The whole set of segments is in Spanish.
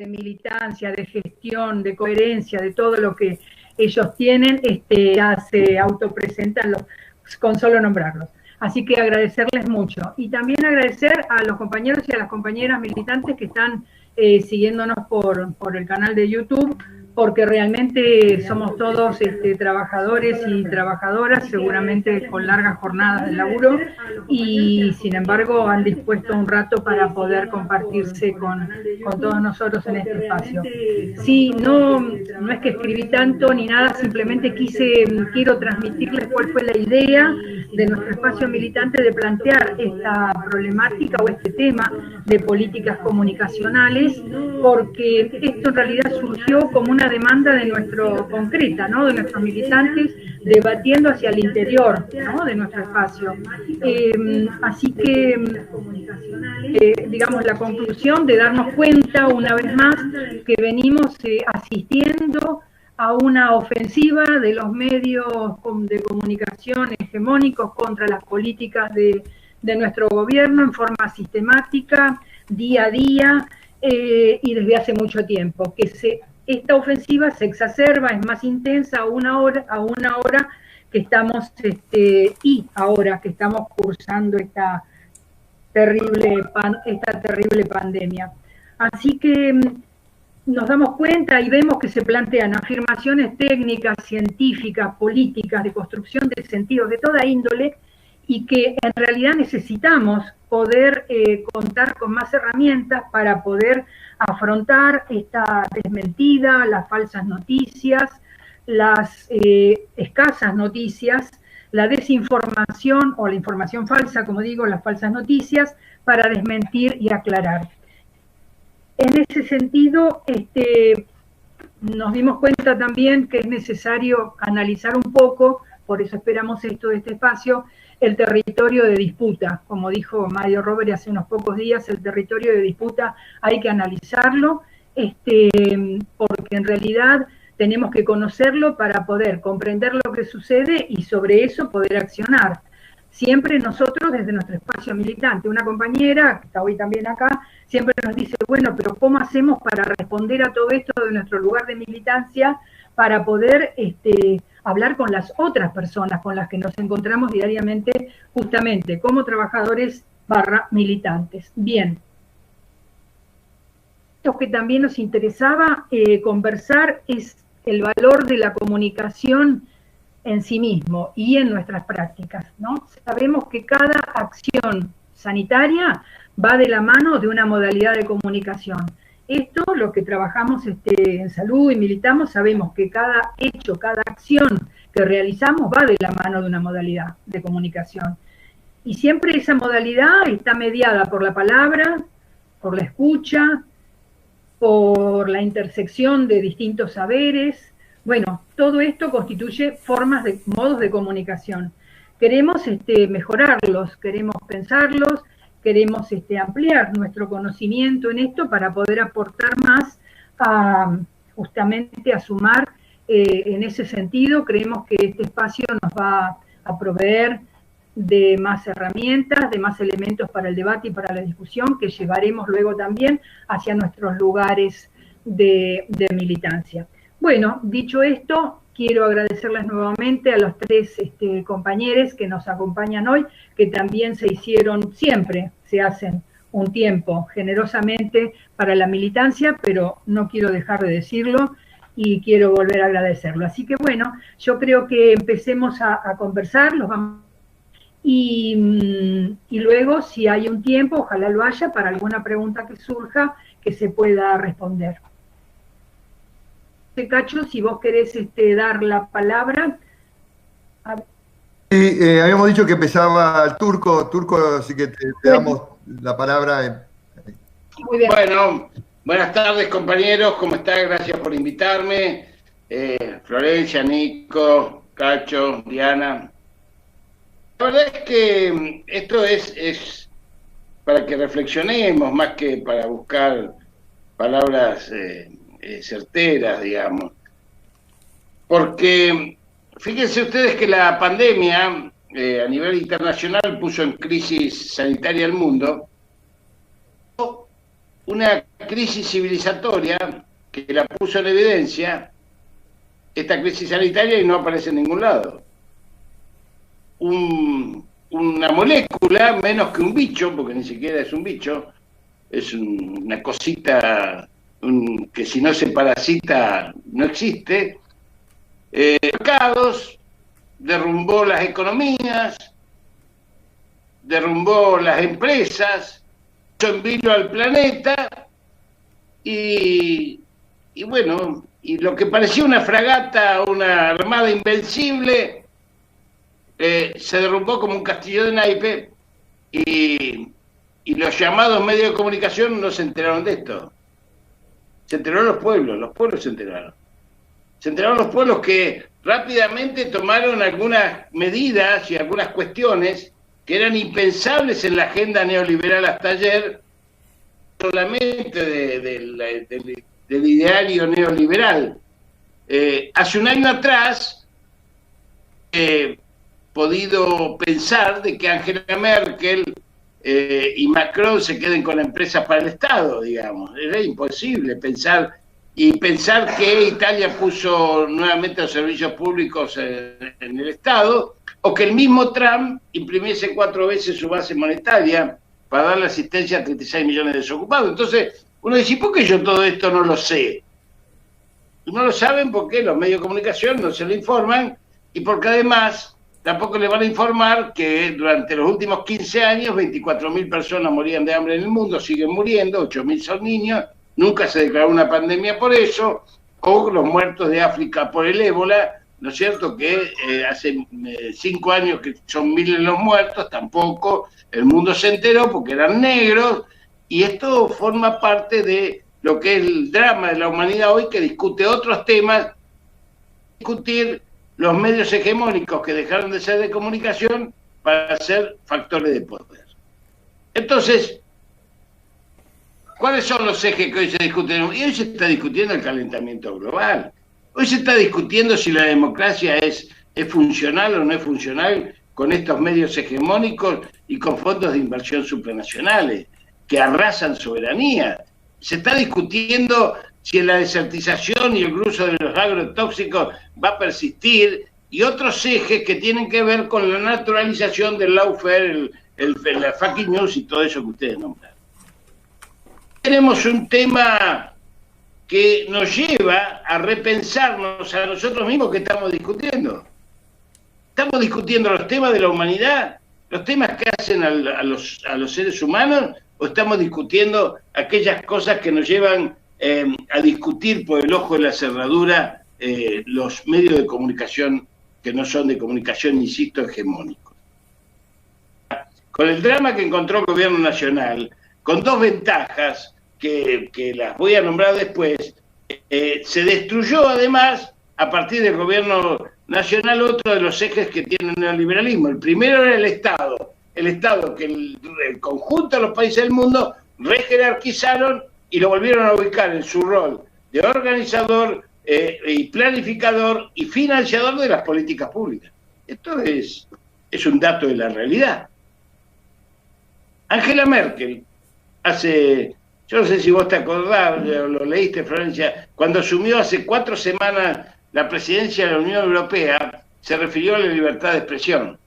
militancia, de gestión, de coherencia, de todo lo que ellos tienen, ya se autopresentan con solo nombrarlos. Así que agradecerles mucho. Y también agradecer a los compañeros y a las compañeras militantes que están siguiéndonos por el canal de YouTube, porque realmente somos todos trabajadores y trabajadoras, seguramente con largas jornadas de laburo, y sin embargo han dispuesto un rato para poder compartirse con todos nosotros en este espacio. Sí, no es que escribí tanto ni nada, simplemente quiero transmitirles cuál fue la idea de nuestro espacio militante de plantear esta problemática o este tema de políticas comunicacionales, porque esto en realidad surgió como una demanda de concreta, ¿no? De nuestros militantes debatiendo hacia el interior, ¿no? De nuestro espacio. Así que, digamos, la conclusión de darnos cuenta una vez más que venimos asistiendo a una ofensiva de los medios de comunicación hegemónicos contra las políticas de nuestro gobierno en forma sistemática, día a día, y desde hace mucho tiempo, esta ofensiva se exacerba, es más intensa a una hora que estamos, y ahora que estamos cursando esta terrible pandemia. Así que nos damos cuenta y vemos que se plantean afirmaciones técnicas, científicas, políticas, de construcción de sentidos de toda índole, y que en realidad necesitamos poder contar con más herramientas para poder afrontar esta desmentida, las falsas noticias, las escasas noticias, la desinformación o la información falsa, como digo, las falsas noticias, para desmentir y aclarar. En ese sentido, nos dimos cuenta también que es necesario analizar un poco, por eso esperamos esto de este espacio, el territorio de disputa. Como dijo Mario Rovere hace unos pocos días, el territorio de disputa hay que analizarlo, porque en realidad tenemos que conocerlo para poder comprender lo que sucede y sobre eso poder accionar. Siempre nosotros, desde nuestro espacio militante, una compañera, que está hoy también acá, siempre nos dice, bueno, pero ¿cómo hacemos para responder a todo esto de nuestro lugar de militancia, para poder hablar con las otras personas con las que nos encontramos diariamente, justamente como trabajadores / militantes? Bien. Lo que también nos interesaba conversar es el valor de la comunicación en sí mismo y en nuestras prácticas, ¿no? Sabemos que cada acción sanitaria va de la mano de una modalidad de comunicación. Esto, lo que trabajamos en salud y militamos, sabemos que cada hecho, cada acción que realizamos va de la mano de una modalidad de comunicación. Y siempre esa modalidad está mediada por la palabra, por la escucha, por la intersección de distintos saberes. Bueno, todo esto constituye modos de comunicación. Queremos mejorarlos, queremos pensarlos, queremos ampliar nuestro conocimiento en esto para poder aportar más justamente a sumar en ese sentido. Creemos que este espacio nos va a proveer de más herramientas, de más elementos para el debate y para la discusión, que llevaremos luego también hacia nuestros lugares de militancia. Bueno, dicho esto, quiero agradecerles nuevamente a los tres compañeros que nos acompañan hoy, que también siempre se hacen un tiempo generosamente para la militancia, pero no quiero dejar de decirlo y quiero volver a agradecerlo. Así que bueno, yo creo que empecemos a conversar, y luego, si hay un tiempo, ojalá lo haya, para alguna pregunta que surja, que se pueda responder. Cacho, si vos querés dar la palabra. Sí, habíamos dicho que empezaba el Turco, así que te damos la palabra. Muy bien. Bueno, buenas tardes, compañeros, ¿cómo están? Gracias por invitarme. Florencia, Nico, Cacho, Diana. La verdad es que esto es para que reflexionemos, más que para buscar palabras certeras, digamos. Porque fíjense ustedes que la pandemia a nivel internacional puso en crisis sanitaria al mundo. Una crisis civilizatoria que la puso en evidencia, esta crisis sanitaria, y no aparece en ningún lado. Una molécula, menos que un bicho, porque ni siquiera es un bicho, es una cosita que si no se parasita no existe, mercados, derrumbó las economías, derrumbó las empresas, echó en vilo al planeta y bueno, y lo que parecía una fragata, una armada invencible, se derrumbó como un castillo de naipe y los llamados medios de comunicación no se enteraron de esto. Se enteraron los pueblos se enteraron. Se enteraron los pueblos que rápidamente tomaron algunas medidas y algunas cuestiones que eran impensables en la agenda neoliberal hasta ayer, solamente del ideario neoliberal. Hace un año atrás he podido pensar de que Angela Merkel y Macron se queden con empresas para el Estado, digamos. Era imposible pensar que Italia puso nuevamente los servicios públicos en el Estado, o que el mismo Trump imprimiese 4 veces su base monetaria para darle asistencia a 36 millones de desocupados. Entonces, uno dice, ¿por qué yo todo esto no lo sé? No lo saben porque los medios de comunicación no se lo informan, y porque además tampoco le van a informar que durante los últimos 15 años 24.000 personas morían de hambre en el mundo, siguen muriendo, 8.000 son niños, nunca se declaró una pandemia por eso, o los muertos de África por el ébola, ¿no es cierto? Que hace 5 años que son miles los muertos, tampoco el mundo se enteró porque eran negros, y esto forma parte de lo que es el drama de la humanidad hoy, que discute otros temas, discutir los medios hegemónicos que dejaron de ser de comunicación para ser factores de poder. Entonces, ¿cuáles son los ejes que hoy se discuten? Y hoy se está discutiendo el calentamiento global. Hoy se está discutiendo si la democracia es funcional o no es funcional con estos medios hegemónicos y con fondos de inversión supranacionales que arrasan soberanía. Se está discutiendo si la desertización y el uso de los agrotóxicos va a persistir, y otros ejes que tienen que ver con la naturalización del lawfare, la fake news y todo eso que ustedes nombran. Tenemos un tema que nos lleva a repensarnos a nosotros mismos que estamos discutiendo. ¿Estamos discutiendo los temas de la humanidad, los temas que hacen a los seres humanos, o estamos discutiendo aquellas cosas que nos llevan a discutir por el ojo de la cerradura los medios de comunicación que no son de comunicación, insisto, hegemónicos? Con el drama que encontró el gobierno nacional, con 2 ventajas que las voy a nombrar después, se destruyó además, a partir del gobierno nacional, otro de los ejes que tiene el neoliberalismo. El primero era el Estado que el conjunto de los países del mundo rejerarquizaron y lo volvieron a ubicar en su rol de organizador y planificador y financiador de las políticas públicas. Esto es un dato de la realidad. Angela Merkel, yo no sé si vos te acordás, lo leíste, Florencia, cuando asumió hace 4 semanas la presidencia de la Unión Europea, se refirió a la libertad de expresión.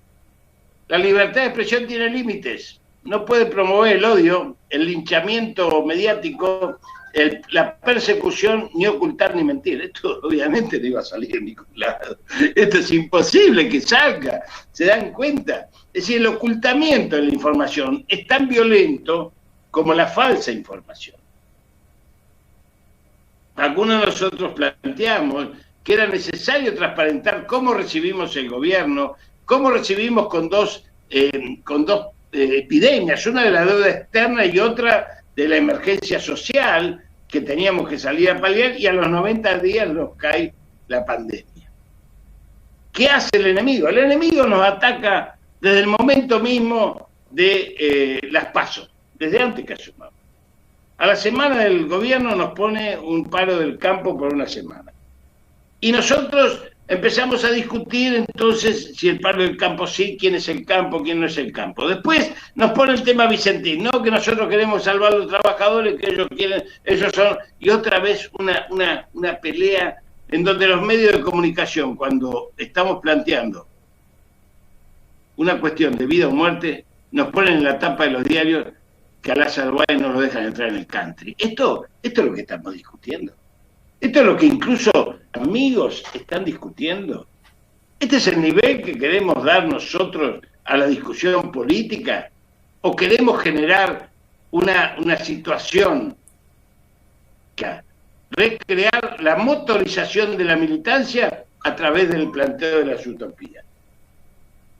La libertad de expresión tiene límites. No puede promover el odio, el linchamiento mediático, la persecución, ni ocultar ni mentir. Esto obviamente no iba a salir en ningún lado. Esto es imposible que salga. ¿Se dan cuenta? Es decir, el ocultamiento de la información es tan violento como la falsa información. Algunos de nosotros planteamos que era necesario transparentar cómo recibimos el gobierno, cómo recibimos con dos epidemias, una de la deuda externa y otra de la emergencia social que teníamos que salir a paliar, y a los 90 días nos cae la pandemia. ¿Qué hace el enemigo? El enemigo nos ataca desde el momento mismo de las PASO, desde antes que asumamos. A la semana del gobierno nos pone un paro del campo por una semana. Y nosotros empezamos a discutir entonces si el paro del campo sí, quién es el campo, quién no es el campo. Después nos pone el tema Vicentín, no, que nosotros queremos salvar a los trabajadores, que ellos quieren, ellos son, y otra vez una pelea en donde los medios de comunicación, cuando estamos planteando una cuestión de vida o muerte, nos ponen en la tapa de los diarios que a Lázaro Báez no lo dejan entrar en el country. Esto es lo que estamos discutiendo. Esto es lo que incluso amigos están discutiendo. ¿Este es el nivel que queremos dar nosotros a la discusión política? ¿O queremos generar una situación, recrear la motorización de la militancia a través del planteo de las utopías?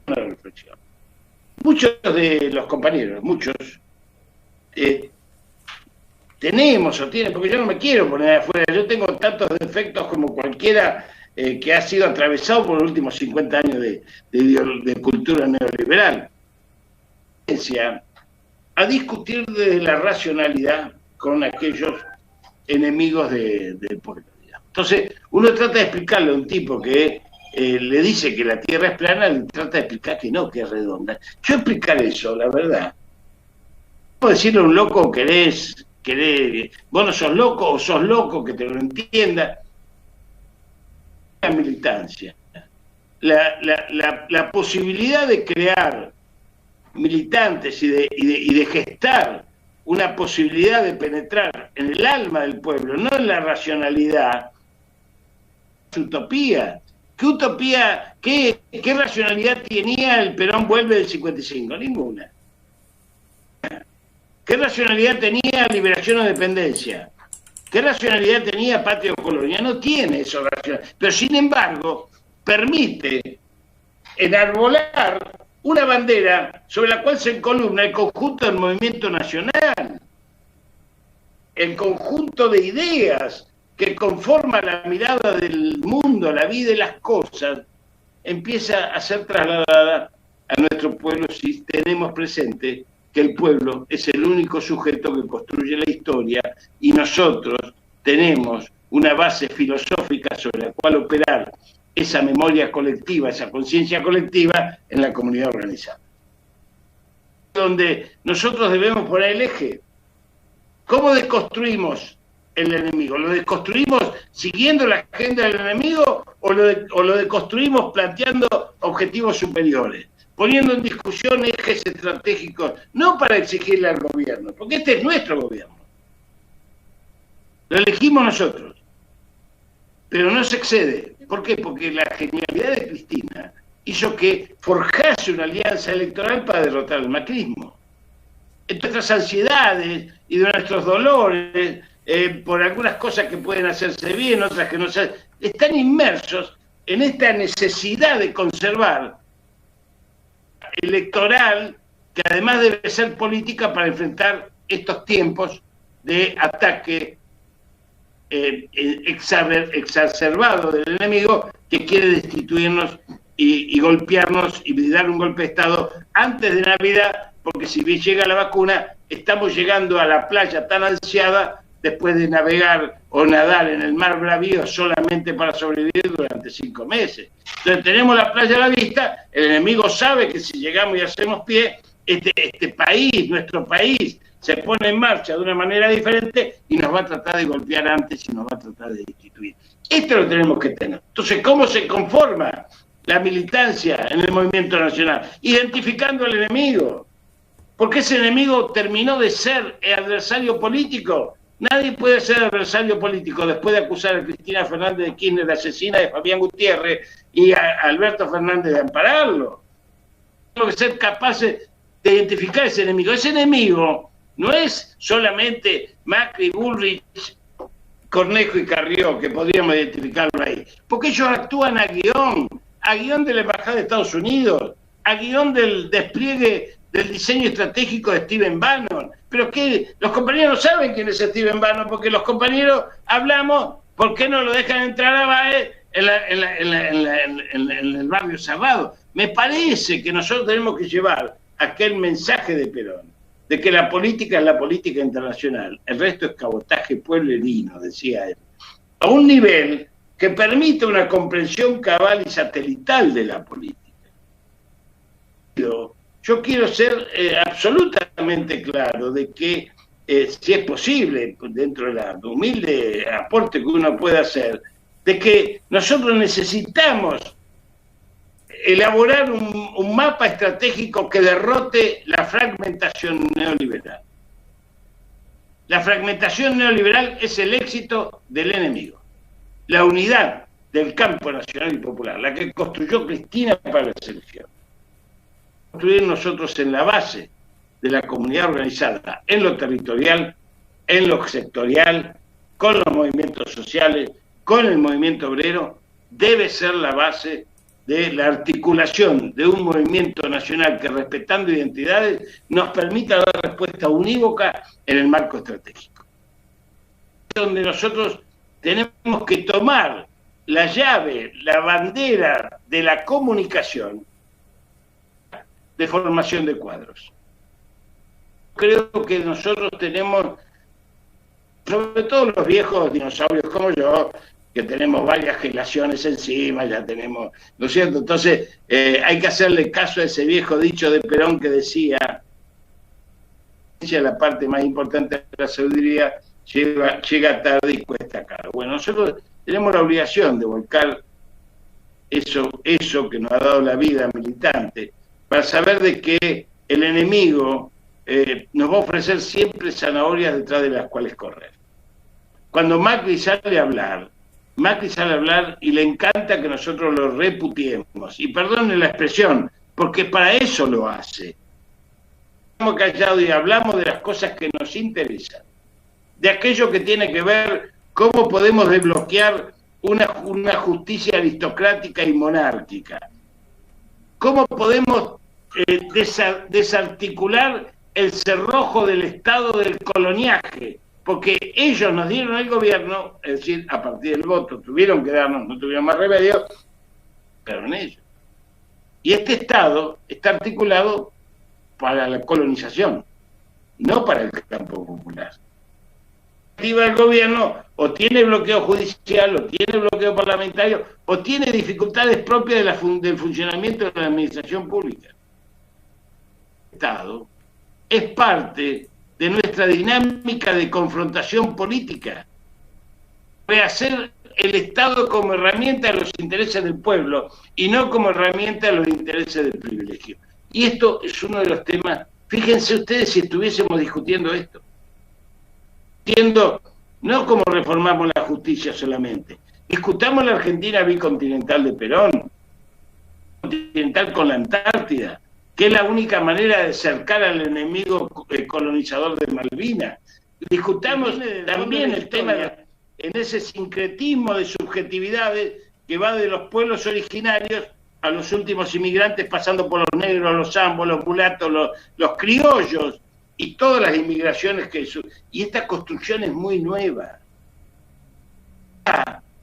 Una reflexión. Muchos de los compañeros, muchos, tenemos o tienen, porque yo no me quiero poner afuera, yo tengo tantos defectos como cualquiera que ha sido atravesado por los últimos 50 años de cultura neoliberal. A discutir desde la racionalidad con aquellos enemigos del pueblo. Entonces, uno trata de explicarle a un tipo que le dice que la Tierra es plana, le trata de explicar que no, que es redonda. Yo explicar eso, la verdad, puedo decirle a un loco querés, vos no sos loco, que te lo entienda. La militancia, la posibilidad de crear militantes y de gestar una posibilidad de penetrar en el alma del pueblo, no en la racionalidad, es utopía. ¿Qué utopía, qué racionalidad tenía el Perón vuelve del 55? Ninguna. ¿Qué racionalidad tenía liberación o dependencia? ¿Qué racionalidad tenía patria o colonia? No tiene eso racional. Pero sin embargo, permite enarbolar una bandera sobre la cual se encolumna el conjunto del movimiento nacional, el conjunto de ideas que conforma la mirada del mundo, la vida y las cosas, empieza a ser trasladada a nuestro pueblo si tenemos presente que el pueblo es el único sujeto que construye la historia y nosotros tenemos una base filosófica sobre la cual operar esa memoria colectiva, esa conciencia colectiva en la comunidad organizada. Donde nosotros debemos poner el eje. ¿Cómo deconstruimos el enemigo? ¿Lo deconstruimos siguiendo la agenda del enemigo o lo deconstruimos planteando objetivos superiores? Poniendo en discusión ejes estratégicos, no para exigirle al gobierno, porque este es nuestro gobierno. Lo elegimos nosotros, pero no se excede. ¿Por qué? Porque la genialidad de Cristina hizo que forjase una alianza electoral para derrotar el macrismo. De nuestras ansiedades y de nuestros dolores, por algunas cosas que pueden hacerse bien, otras que no se... están inmersos en esta necesidad de conservar electoral, que además debe ser política para enfrentar estos tiempos de ataque exacerbado del enemigo que quiere destituirnos y golpearnos y dar un golpe de Estado antes de Navidad, porque si bien llega la vacuna, estamos llegando a la playa tan ansiada después de navegar o nadar en el mar bravío solamente para sobrevivir durante 5 meses. Entonces tenemos la playa a la vista, el enemigo sabe que si llegamos y hacemos pie, este país, nuestro país, se pone en marcha de una manera diferente y nos va a tratar de golpear antes y nos va a tratar de destituir. Esto lo tenemos que tener. Entonces, ¿cómo se conforma la militancia en el movimiento nacional? Identificando al enemigo. Porque ese enemigo terminó de ser el adversario político. Nadie puede ser adversario político después de acusar a Cristina Fernández de Kirchner de asesina de Fabián Gutiérrez y a Alberto Fernández de ampararlo. Tenemos que ser capaces de identificar ese enemigo. Ese enemigo no es solamente Macri, Bullrich, Cornejo y Carrió, que podríamos identificarlo ahí, porque ellos actúan a guión de la Embajada de Estados Unidos, a guión del despliegue del diseño estratégico de Stephen Bannon. Pero que los compañeros no saben quién es Stephen Bannon, porque los compañeros hablamos, ¿por qué no lo dejan entrar a Baez en el barrio cerrado? Me parece que nosotros tenemos que llevar aquel mensaje de Perón, de que la política es la política internacional, el resto es cabotaje, pueblo y vino, decía él, a un nivel que permite una comprensión cabal y satelital de la política. Yo quiero ser absolutamente claro de que si es posible, dentro de la humilde aporte que uno puede hacer, de que nosotros necesitamos elaborar un mapa estratégico que derrote la fragmentación neoliberal. La fragmentación neoliberal es el éxito del enemigo. La unidad del campo nacional y popular, la que construyó Cristina para la selección. Construir nosotros en la base de la comunidad organizada, en lo territorial, en lo sectorial, con los movimientos sociales, con el movimiento obrero, debe ser la base de la articulación de un movimiento nacional que, respetando identidades, nos permita dar respuesta unívoca en el marco estratégico. Donde nosotros tenemos que tomar la llave, la bandera de la comunicación, de formación de cuadros. Creo que nosotros tenemos, sobre todo los viejos dinosaurios como yo, que tenemos varias generaciones encima, ya tenemos, ¿no es cierto? Entonces hay que hacerle caso a ese viejo dicho de Perón que decía, la parte más importante de la sabiduría llega tarde y cuesta caro. Bueno, nosotros tenemos la obligación de volcar eso que nos ha dado la vida militante, para saber de que el enemigo nos va a ofrecer siempre zanahorias detrás de las cuales correr. Cuando Macri sale a hablar y le encanta que nosotros lo reputiemos, y perdone la expresión, porque para eso lo hace. Estamos callados y hablamos de las cosas que nos interesan, de aquello que tiene que ver cómo podemos desbloquear una justicia aristocrática y monárquica, cómo podemos desarticular el cerrojo del estado del coloniaje, porque ellos nos dieron el gobierno, es decir, a partir del voto tuvieron que darnos, no tuvieron más remedio, pero en ellos. Y este estado está articulado para la colonización, no para el campo popular. El gobierno o tiene bloqueo judicial, o tiene bloqueo parlamentario, o tiene dificultades propias del funcionamiento de la administración pública. El Estado es parte de nuestra dinámica de confrontación política. Rehacer el Estado como herramienta de los intereses del pueblo y no como herramienta de los intereses del privilegio. Y esto es uno de los temas, fíjense ustedes si estuviésemos discutiendo esto. No cómo reformamos la justicia solamente, discutamos la Argentina bicontinental de Perón, continental con la Antártida, que es la única manera de cercar al enemigo colonizador de Malvinas. Discutamos también el tema en ese sincretismo de subjetividades que va de los pueblos originarios a los últimos inmigrantes, pasando por los negros, los zambos, los mulatos, los criollos, y todas las inmigraciones que eso. Y esta construcción es muy nueva.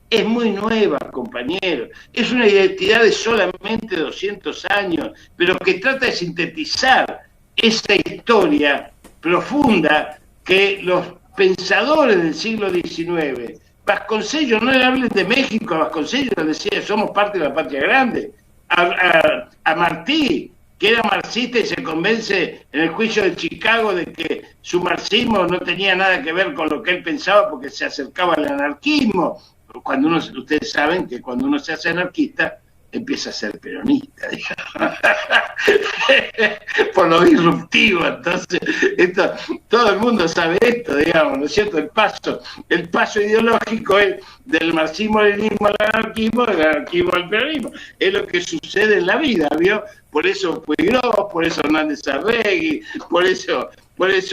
Es muy nueva, compañeros. Es una identidad de solamente 200 años, pero que trata de sintetizar esa historia profunda que los pensadores del siglo XIX, Vasconcellos, no le hablen de México, Vasconcellos decía, somos parte de la patria grande. A Martí, que era marxista y se convence en el juicio de Chicago de que su marxismo no tenía nada que ver con lo que él pensaba porque se acercaba al anarquismo. Ustedes saben que cuando uno se hace anarquista empieza a ser peronista, digamos. Por lo disruptivo. Entonces, todo el mundo sabe esto, digamos, ¿no es cierto? El paso ideológico es del marxismo-leninismo al anarquismo, del anarquismo al peronismo. Es lo que sucede en la vida, ¿vio? Por eso Puigdó, por eso Hernández Arregui, por eso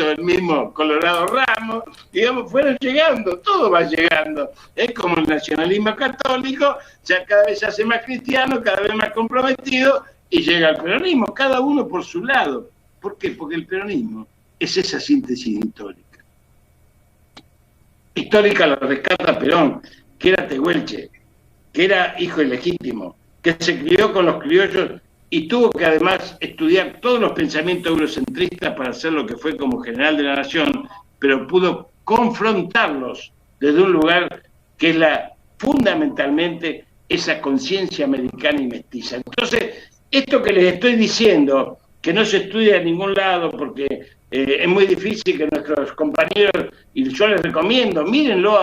el mismo Colorado Ramos, digamos, fueron llegando, todo va llegando. Es como el nacionalismo católico, ya cada vez se hace más cristiano, cada vez más comprometido, y llega el peronismo, cada uno por su lado. ¿Por qué? Porque el peronismo es esa síntesis histórica. Histórica la rescata Perón, que era tehuelche, que era hijo ilegítimo, que se crió con los criollos y tuvo que además estudiar todos los pensamientos eurocentristas para hacer lo que fue como general de la nación, pero pudo confrontarlos desde un lugar que es la fundamentalmente esa conciencia americana y mestiza. Entonces, esto que les estoy diciendo, que no se estudia en ningún lado porque es muy difícil que nuestros compañeros, y yo les recomiendo, mírenlo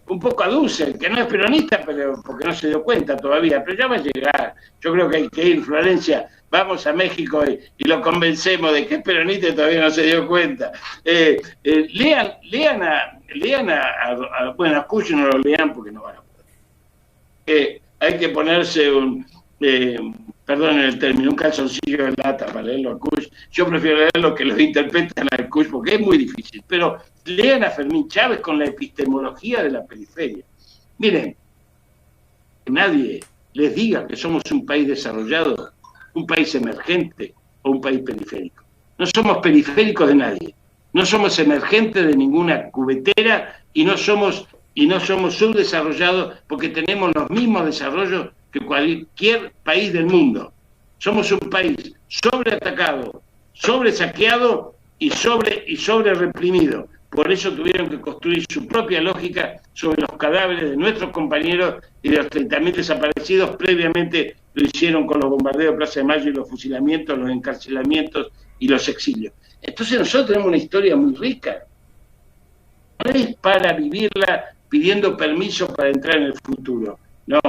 un poco a Dussel, que no es peronista, pero porque no se dio cuenta todavía, pero ya va a llegar. Yo creo que hay que ir, Florencia, vamos a México y lo convencemos de que es peronista y todavía no se dio cuenta. Lean bueno, a Kusch no lo lean porque no van a poder. Hay que ponerse perdón el término, un calzoncillo de lata para leerlo a Kusch. Yo prefiero leer lo que los interpretan a Kusch porque es muy difícil. Pero lean a Fermín Chávez con la epistemología de la periferia. Miren, que nadie les diga que somos un país desarrollado, un país emergente o un país periférico. No somos periféricos de nadie. No somos emergentes de ninguna cubetera y no somos subdesarrollados porque tenemos los mismos desarrollos que cualquier país del mundo. Somos un país sobreatacado, sobresaqueado y sobre reprimido. Por eso tuvieron que construir su propia lógica sobre los cadáveres de nuestros compañeros y de los 30.000 desaparecidos. Previamente lo hicieron con los bombardeos de Plaza de Mayo y los fusilamientos, los encarcelamientos y los exilios. Entonces nosotros tenemos una historia muy rica. No es para vivirla pidiendo permiso para entrar en el futuro. No.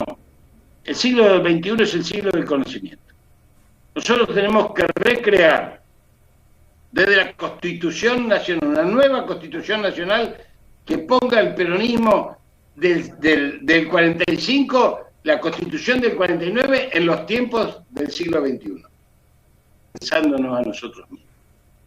El siglo XXI es el siglo del conocimiento. Nosotros tenemos que recrear desde la Constitución Nacional, una nueva Constitución Nacional que ponga el peronismo del 45, la Constitución del 49, en los tiempos del siglo XXI. Pensándonos a nosotros mismos.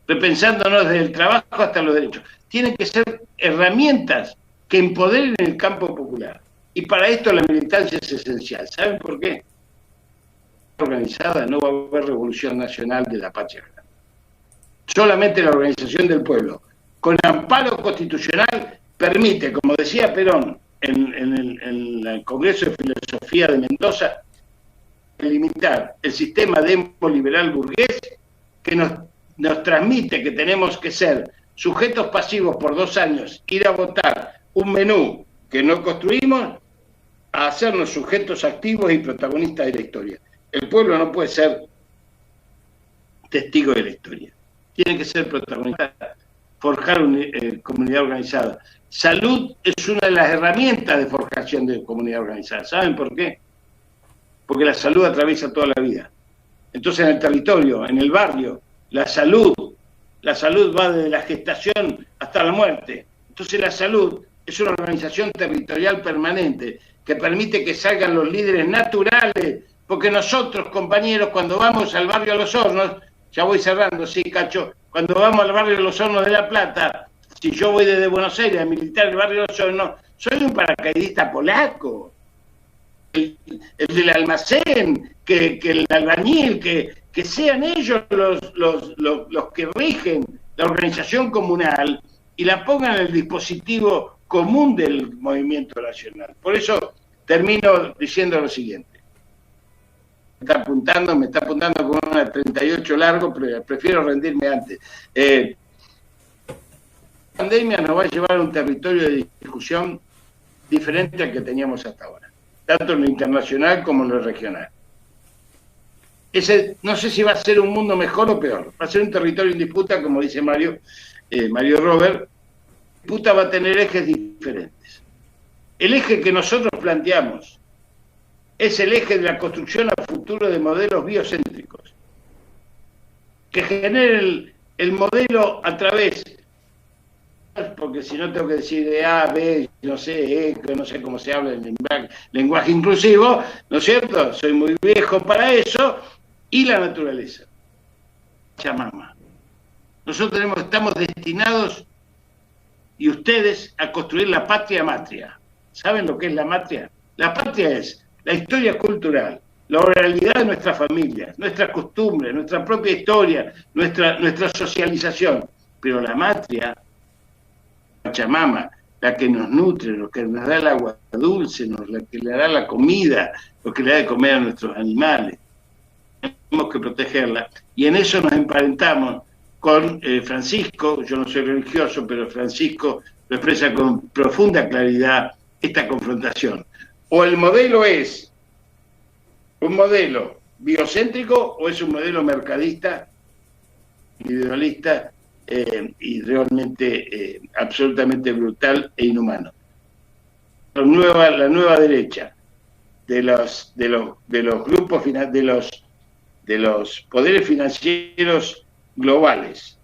Repensándonos desde el trabajo hasta los derechos. Tienen que ser herramientas que empoderen el campo popular. Y para esto la militancia es esencial. ¿Saben por qué? Organizada no va a haber revolución nacional de la patria grande. Solamente la organización del pueblo, con amparo constitucional, permite, como decía Perón en el Congreso de Filosofía de Mendoza, limitar el sistema demoliberal burgués que nos transmite que tenemos que ser sujetos pasivos por 2 años, ir a votar un menú que no construimos, a hacernos sujetos activos y protagonistas de la historia. El pueblo no puede ser testigo de la historia. Tiene que ser protagonista, forjar una comunidad organizada. Salud es una de las herramientas de forjación de comunidad organizada. ¿Saben por qué? Porque la salud atraviesa toda la vida. Entonces en el territorio, en el barrio, la salud va desde la gestación hasta la muerte. Entonces la salud es una organización territorial permanente que permite que salgan los líderes naturales, porque nosotros, compañeros, cuando vamos al barrio Los Hornos, ya voy cerrando, sí, Cacho, cuando vamos al barrio Los Hornos de La Plata, si yo voy desde Buenos Aires a militar el barrio Los Hornos, soy un paracaidista polaco, el del almacén, que el albañil, que sean ellos los que rigen la organización comunal y la pongan en el dispositivo común del movimiento nacional. Por eso termino diciendo lo siguiente. Me está apuntando con una 38 largo, pero prefiero rendirme antes. La pandemia nos va a llevar a un territorio de discusión diferente al que teníamos hasta ahora, tanto en lo internacional como en lo regional. No sé si va a ser un mundo mejor o peor, va a ser un territorio en disputa, como dice Mario Robert. La disputa va a tener ejes diferentes. El eje que nosotros planteamos es el eje de la construcción a futuro de modelos biocéntricos, que generen el modelo a través, porque si no tengo que decir de A, B, no sé, no sé cómo se habla en lenguaje inclusivo, ¿no es cierto? Soy muy viejo para eso, y la naturaleza. Pachamama. Nosotros estamos destinados, y ustedes, a construir la patria matria. ¿Saben lo que es la matria? La patria es la historia cultural, la oralidad de nuestras familias, nuestras costumbres, nuestra propia historia, nuestra socialización. Pero la matria, Pachamama, la que nos nutre, lo que nos da el agua dulce, la que le da la comida, lo que le da de comer a nuestros animales. Tenemos que protegerla. Y en eso nos emparentamos con Francisco. Yo no soy religioso, pero Francisco lo expresa con profunda claridad esta confrontación. O el modelo es un modelo biocéntrico o es un modelo mercadista, individualista y realmente absolutamente brutal e inhumano. La nueva derecha de los grupos de los poderes financieros globales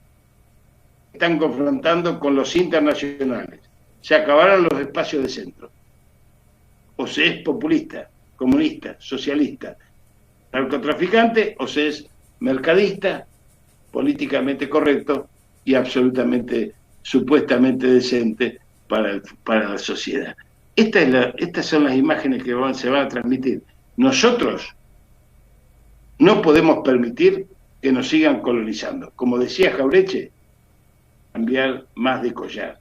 están confrontando con los internacionales. Se acabaron los espacios de centro. O se es populista, comunista, socialista, narcotraficante, o se es mercadista, políticamente correcto y absolutamente, supuestamente decente para la sociedad. Estas son las imágenes que se van a transmitir. Nosotros no podemos permitir que nos sigan colonizando. Como decía Jaureche, cambiar más de collar.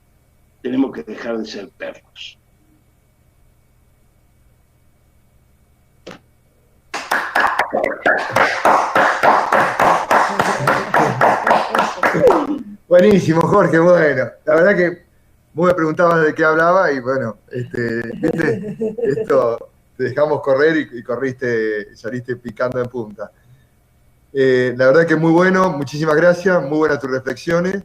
Tenemos que dejar de ser perros. Buenísimo, Jorge, bueno. La verdad que vos me preguntabas de qué hablaba y bueno, ¿viste? Esto te dejamos correr y corriste, saliste picando en punta. La verdad que muy bueno, muchísimas gracias, muy buenas tus reflexiones.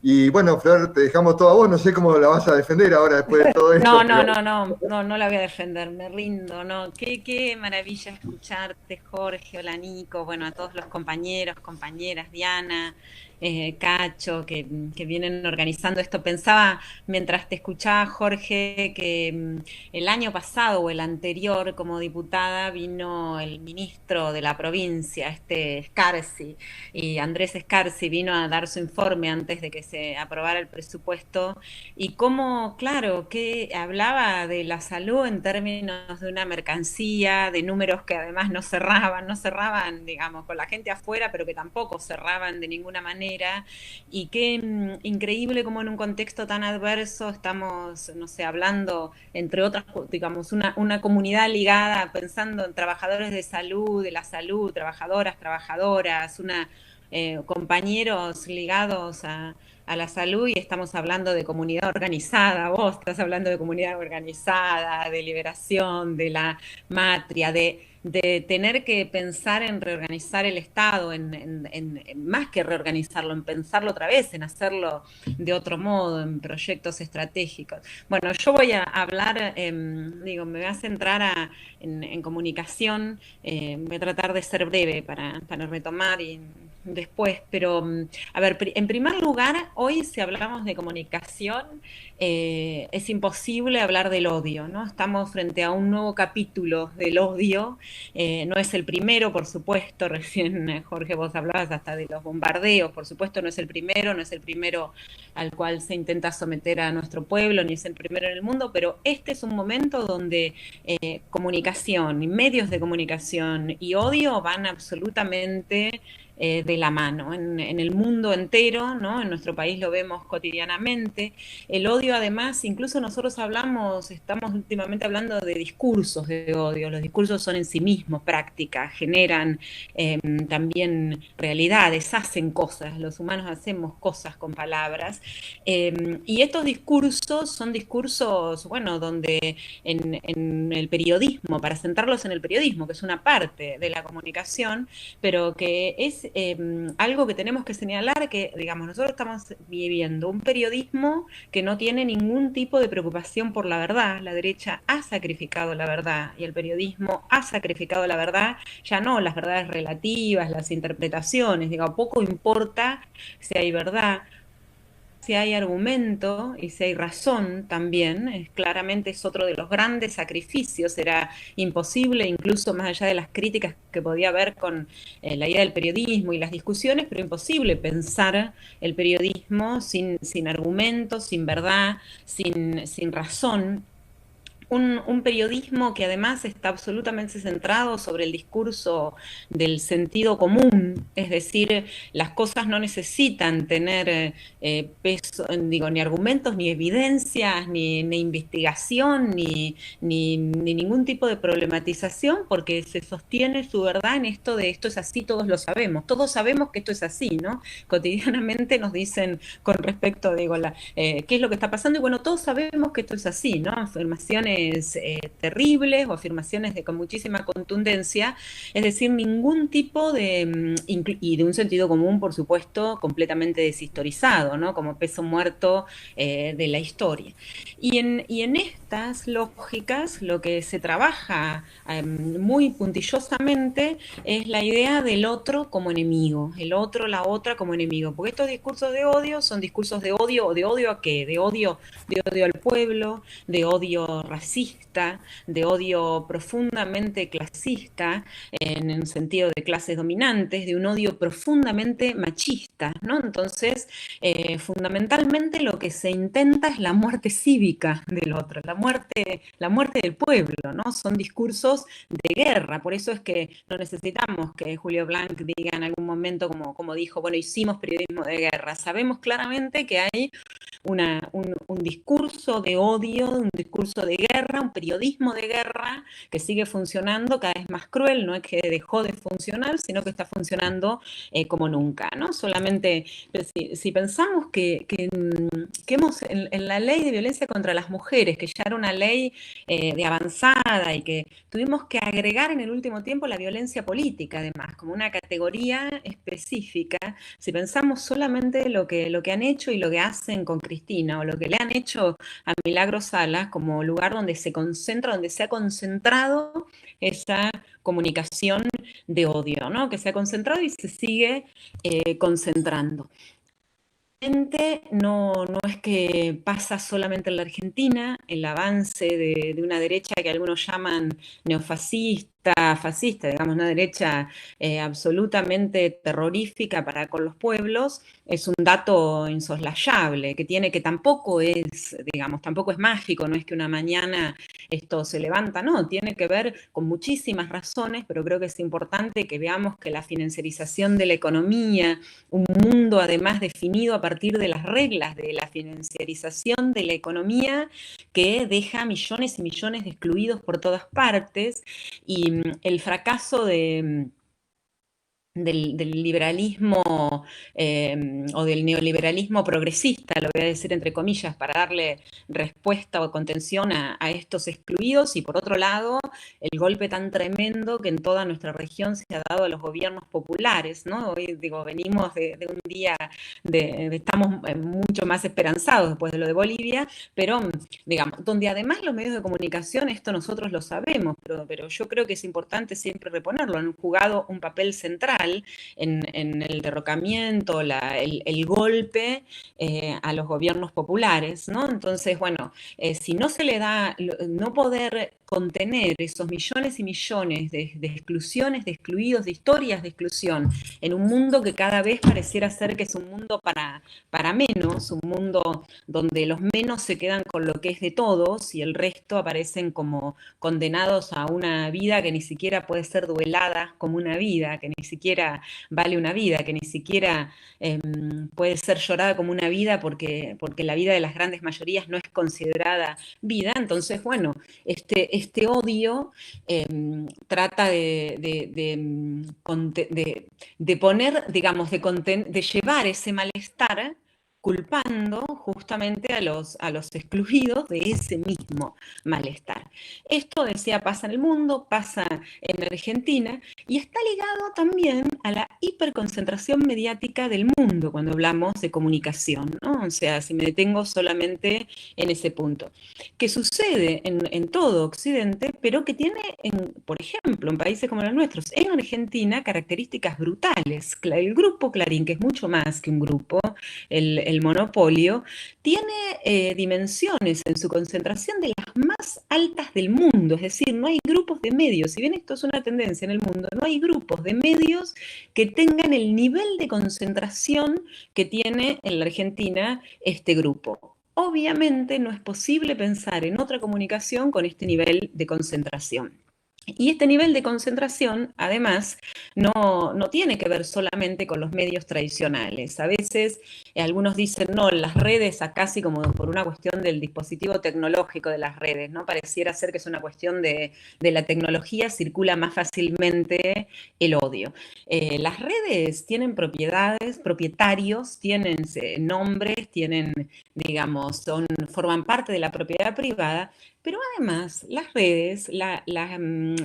Y bueno, Flor, te dejamos todo a vos, no sé cómo la vas a defender ahora después de todo esto. No la voy a defender, me rindo, no. Qué maravilla escucharte, Jorge, hola Nico, bueno, a todos los compañeros, compañeras, Diana, Cacho, que vienen organizando esto. Pensaba, mientras te escuchaba, Jorge, que el año pasado o el anterior, como diputada, vino el ministro de la provincia, Scarsi, y Andrés Scarsi vino a dar su informe antes de que se aprobara el presupuesto, y cómo, claro, que hablaba de la salud en términos de una mercancía, de números que además no cerraban, digamos, con la gente afuera, pero que tampoco cerraban de ninguna manera. Y qué increíble como en un contexto tan adverso estamos, no sé, hablando, entre otras, digamos, una comunidad ligada, pensando en trabajadores de la salud, trabajadoras, compañeros ligados a la salud, y estamos hablando de comunidad organizada. Vos estás hablando de comunidad organizada, de liberación, de la matria, de tener que pensar en reorganizar el Estado, en más que reorganizarlo, en pensarlo otra vez, en hacerlo de otro modo, en proyectos estratégicos. Bueno, yo voy a hablar, me voy a centrar en comunicación, voy a tratar de ser breve para retomar y después, pero a ver, en primer lugar, hoy si hablamos de comunicación, es imposible hablar del odio, ¿no? Estamos frente a un nuevo capítulo del odio, no es el primero, por supuesto, recién Jorge vos hablabas hasta de los bombardeos, por supuesto no es el primero al cual se intenta someter a nuestro pueblo, ni es el primero en el mundo, pero este es un momento donde comunicación y medios de comunicación y odio van absolutamente de la mano, en el mundo entero, ¿no? En nuestro país lo vemos cotidianamente. El odio, además, incluso nosotros estamos últimamente hablando de discursos de odio. Los discursos son en sí mismos prácticas, generan también realidades, hacen cosas, los humanos hacemos cosas con palabras, y estos discursos son discursos, bueno, donde en el periodismo, para centrarlos en el periodismo, que es una parte de la comunicación, pero que es algo que tenemos que señalar, que digamos, nosotros estamos viviendo un periodismo que no tiene ningún tipo de preocupación por la verdad. La derecha ha sacrificado la verdad y el periodismo ha sacrificado la verdad, ya no las verdades relativas, las interpretaciones, digo, poco importa si hay verdad, si hay argumento y si hay razón también. Claramente es otro de los grandes sacrificios. Era imposible, incluso más allá de las críticas que podía haber con la idea del periodismo y las discusiones, pero imposible pensar el periodismo sin argumentos, sin verdad, sin razón. Un periodismo que además está absolutamente centrado sobre el discurso del sentido común, es decir, las cosas no necesitan tener peso, digo, ni argumentos, ni evidencias, ni investigación, ni ningún tipo de problematización, porque se sostiene su verdad en esto de esto es así, todos lo sabemos que esto es así, ¿no? Cotidianamente nos dicen con respecto, digo, qué es lo que está pasando, y bueno, todos sabemos que esto es así, ¿no? Afirmaciones afirmaciones terribles o afirmaciones con muchísima contundencia, es decir, ningún tipo de, y de un sentido común, por supuesto, completamente deshistorizado, ¿no? Como peso muerto de la historia. Y en estas lógicas lo que se trabaja muy puntillosamente es la idea del otro como enemigo, el otro, la otra como enemigo, porque estos discursos de odio son discursos de odio, ¿o de odio a qué? De odio al pueblo, de odio racista, de odio profundamente clasista, en el sentido de clases dominantes, de un odio profundamente machista, ¿no? Entonces, fundamentalmente lo que se intenta es la muerte cívica del otro, la muerte del pueblo, ¿no? Son discursos de guerra, por eso es que no necesitamos que Julio Blanc diga en algún momento, como dijo, bueno, hicimos periodismo de guerra. Sabemos claramente que hay un discurso de odio, un discurso de guerra, un periodismo de guerra que sigue funcionando cada vez más cruel, no es que dejó de funcionar, sino que está funcionando como nunca, ¿no? Solamente, si pensamos que hemos, en la ley de violencia contra las mujeres, que ya era una ley de avanzada y que tuvimos que agregar en el último tiempo la violencia política, además, como una categoría específica, si pensamos solamente lo que han hecho y lo que hacen con Cristina, o lo que le han hecho a Milagros Salas como lugar donde se concentra, donde se ha concentrado esa comunicación de odio, ¿no? Que se ha concentrado y se sigue concentrando. No es que pasa solamente en la Argentina, el avance de una derecha que algunos llaman neofascista, fascista, digamos, una derecha absolutamente terrorífica para con los pueblos, es un dato insoslayable, que tampoco es, digamos, tampoco es mágico, no es que una mañana esto se levanta, no, tiene que ver con muchísimas razones, pero creo que es importante que veamos que la financiarización de la economía, un mundo además definido a partir de las reglas de la financiarización de la economía que deja millones y millones de excluidos por todas partes, y el fracaso del liberalismo o del neoliberalismo progresista, lo voy a decir entre comillas, para darle respuesta o contención a estos excluidos, y por otro lado, el golpe tan tremendo que en toda nuestra región se ha dado a los gobiernos populares, ¿no? Hoy, digo, venimos de un día, estamos mucho más esperanzados después de lo de Bolivia, pero, digamos, donde además los medios de comunicación, esto nosotros lo sabemos, pero yo creo que es importante siempre reponerlo, han jugado un papel central en el derrocamiento, el golpe a los gobiernos populares, ¿no? Entonces, bueno, si no se le da, no poder contener esos millones y millones de exclusiones, de excluidos, de historias de exclusión, en un mundo que cada vez pareciera ser que es un mundo para menos, un mundo donde los menos se quedan con lo que es de todos y el resto aparecen como condenados a una vida que ni siquiera puede ser duelada como una vida, que ni siquiera vale una vida, que ni siquiera puede ser llorada como una vida porque la vida de las grandes mayorías no es considerada vida. Entonces, bueno, este odio trata de poner, digamos, de llevar ese malestar culpando justamente a los excluidos de ese mismo malestar. Esto, decía, pasa en el mundo, pasa en Argentina, y está ligado también a la hiperconcentración mediática del mundo cuando hablamos de comunicación, ¿no? O sea, si me detengo solamente en ese punto, que sucede en todo Occidente, pero que tiene, por ejemplo, en países como los nuestros, en Argentina, características brutales. El grupo Clarín, que es mucho más que un grupo, el monopolio, tiene dimensiones en su concentración de las más altas del mundo, es decir, no hay grupos de medios, si bien esto es una tendencia en el mundo, no hay grupos de medios que tengan el nivel de concentración que tiene en la Argentina este grupo. Obviamente no es posible pensar en otra comunicación con este nivel de concentración. Y este nivel de concentración, además, no tiene que ver solamente con los medios tradicionales. A veces algunos dicen, no, las redes, casi como por una cuestión del dispositivo tecnológico de las redes, ¿no? Pareciera ser que es una cuestión de la tecnología, circula más fácilmente el odio. Las redes tienen propiedades, propietarios, tienen nombres, tienen digamos, forman parte de la propiedad privada, pero además las redes,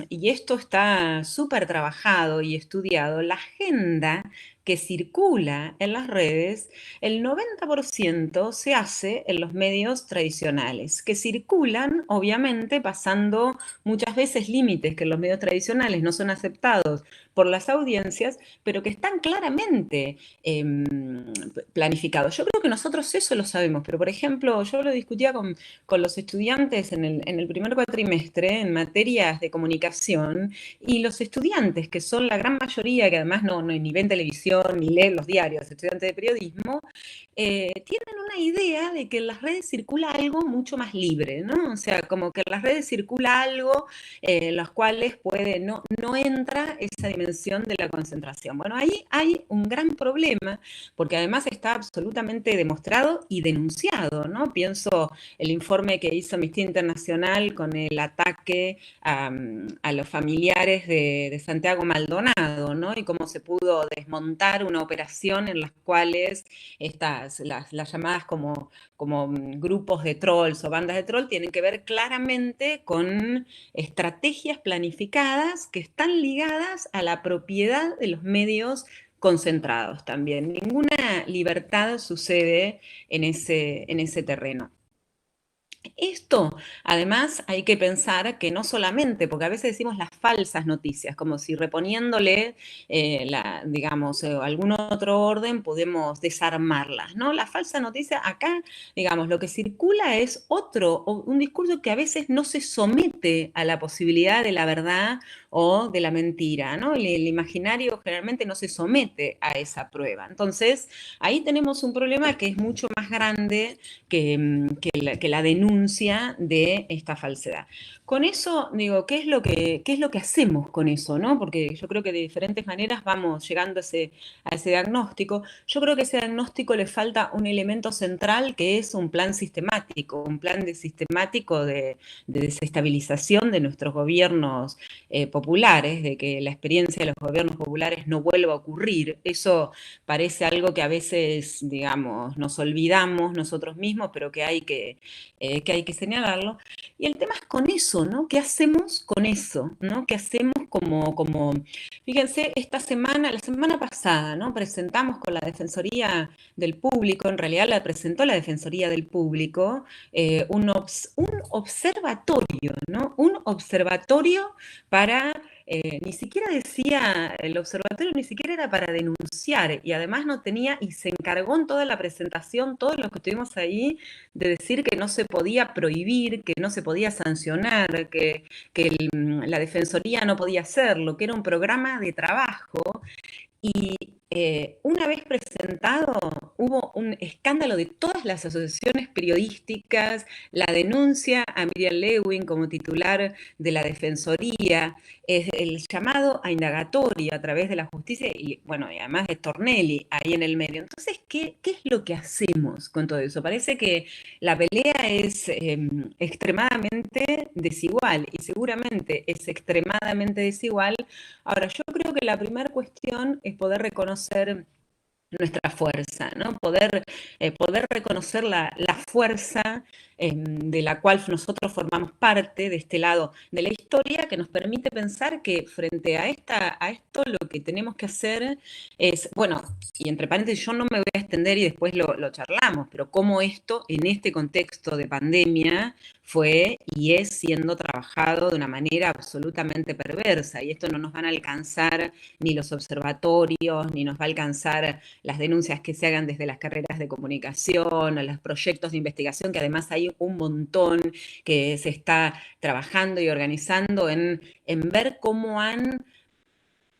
y esto está súper trabajado y estudiado, la agenda que circula en las redes, el 90% se hace en los medios tradicionales, que circulan, obviamente, pasando muchas veces límites que en los medios tradicionales no son aceptados por las audiencias, pero que están claramente planificados. Yo creo que nosotros eso lo sabemos, pero por ejemplo, yo lo discutía con los estudiantes en el primer cuatrimestre en materias de comunicación, y los estudiantes, que son la gran mayoría, que además no ni ven televisión, ni leen los diarios, estudiantes de periodismo, tienen una idea de que en las redes circula algo mucho más libre, ¿no? O sea, como que en las redes circula algo en los cuales no entra esa dimensión de la concentración. Bueno, ahí hay un gran problema, porque además está absolutamente demostrado y denunciado, ¿no? Pienso el informe que hizo Amnistía Internacional con el ataque a los familiares de Santiago Maldonado, ¿no? Y cómo se pudo desmontar una operación en las cuales las llamadas como grupos de trolls o bandas de troll tienen que ver claramente con estrategias planificadas que están ligadas a la propiedad de los medios concentrados también. Ninguna libertad sucede en ese terreno. Esto, además, hay que pensar que no solamente, porque a veces decimos las falsas noticias, como si reponiéndole, digamos, algún otro orden podemos desarmarlas, ¿no? La falsa noticia acá, digamos, lo que circula es un discurso que a veces no se somete a la posibilidad de la verdad o de la mentira, ¿no? El imaginario generalmente no se somete a esa prueba. Entonces, ahí tenemos un problema que es mucho más grande que la denuncia de esta falsedad. Con eso, digo, ¿qué es lo que hacemos con eso, no? Porque yo creo que de diferentes maneras vamos llegando a ese diagnóstico. Yo creo que a ese diagnóstico le falta un elemento central, que es un plan sistemático, sistemático de desestabilización de nuestros gobiernos populares, de que la experiencia de los gobiernos populares no vuelva a ocurrir. Eso parece algo que a veces, digamos, nos olvidamos nosotros mismos, pero que hay que señalarlo. Y el tema es con eso, ¿no? ¿Qué hacemos con eso? ¿No? ¿Qué hacemos fíjense, la semana pasada, ¿no? Presentamos con la Defensoría del Público, en realidad la presentó la Defensoría del Público, un observatorio, ¿no? Un observatorio para... ni siquiera decía, el observatorio ni siquiera era para denunciar, y además no tenía, y se encargó en toda la presentación, todos los que estuvimos ahí, de decir que no se podía prohibir, que no se podía sancionar, que la Defensoría no podía hacerlo, que era un programa de trabajo. Y una vez presentado, hubo un escándalo de todas las asociaciones periodísticas, la denuncia a Miriam Lewin como titular de la Defensoría, el llamado a indagatoria a través de la justicia y, bueno, y además de Tornelli ahí en el medio. Entonces, ¿qué es lo que hacemos con todo eso? Parece que la pelea es extremadamente desigual, y seguramente es extremadamente desigual. Ahora, yo creo que la primera cuestión es poder reconocer nuestra fuerza, ¿no? Poder reconocer la fuerza de la cual nosotros formamos parte, de este lado de la historia, que nos permite pensar que frente a esto lo que tenemos que hacer es, bueno, y entre paréntesis, yo no me voy a extender y después lo charlamos, pero cómo esto, en este contexto de pandemia, fue y es siendo trabajado de una manera absolutamente perversa, y esto no nos van a alcanzar ni los observatorios, ni nos va a alcanzar las denuncias que se hagan desde las carreras de comunicación, o los proyectos de investigación, que además hay un montón que se está trabajando y organizando en ver cómo han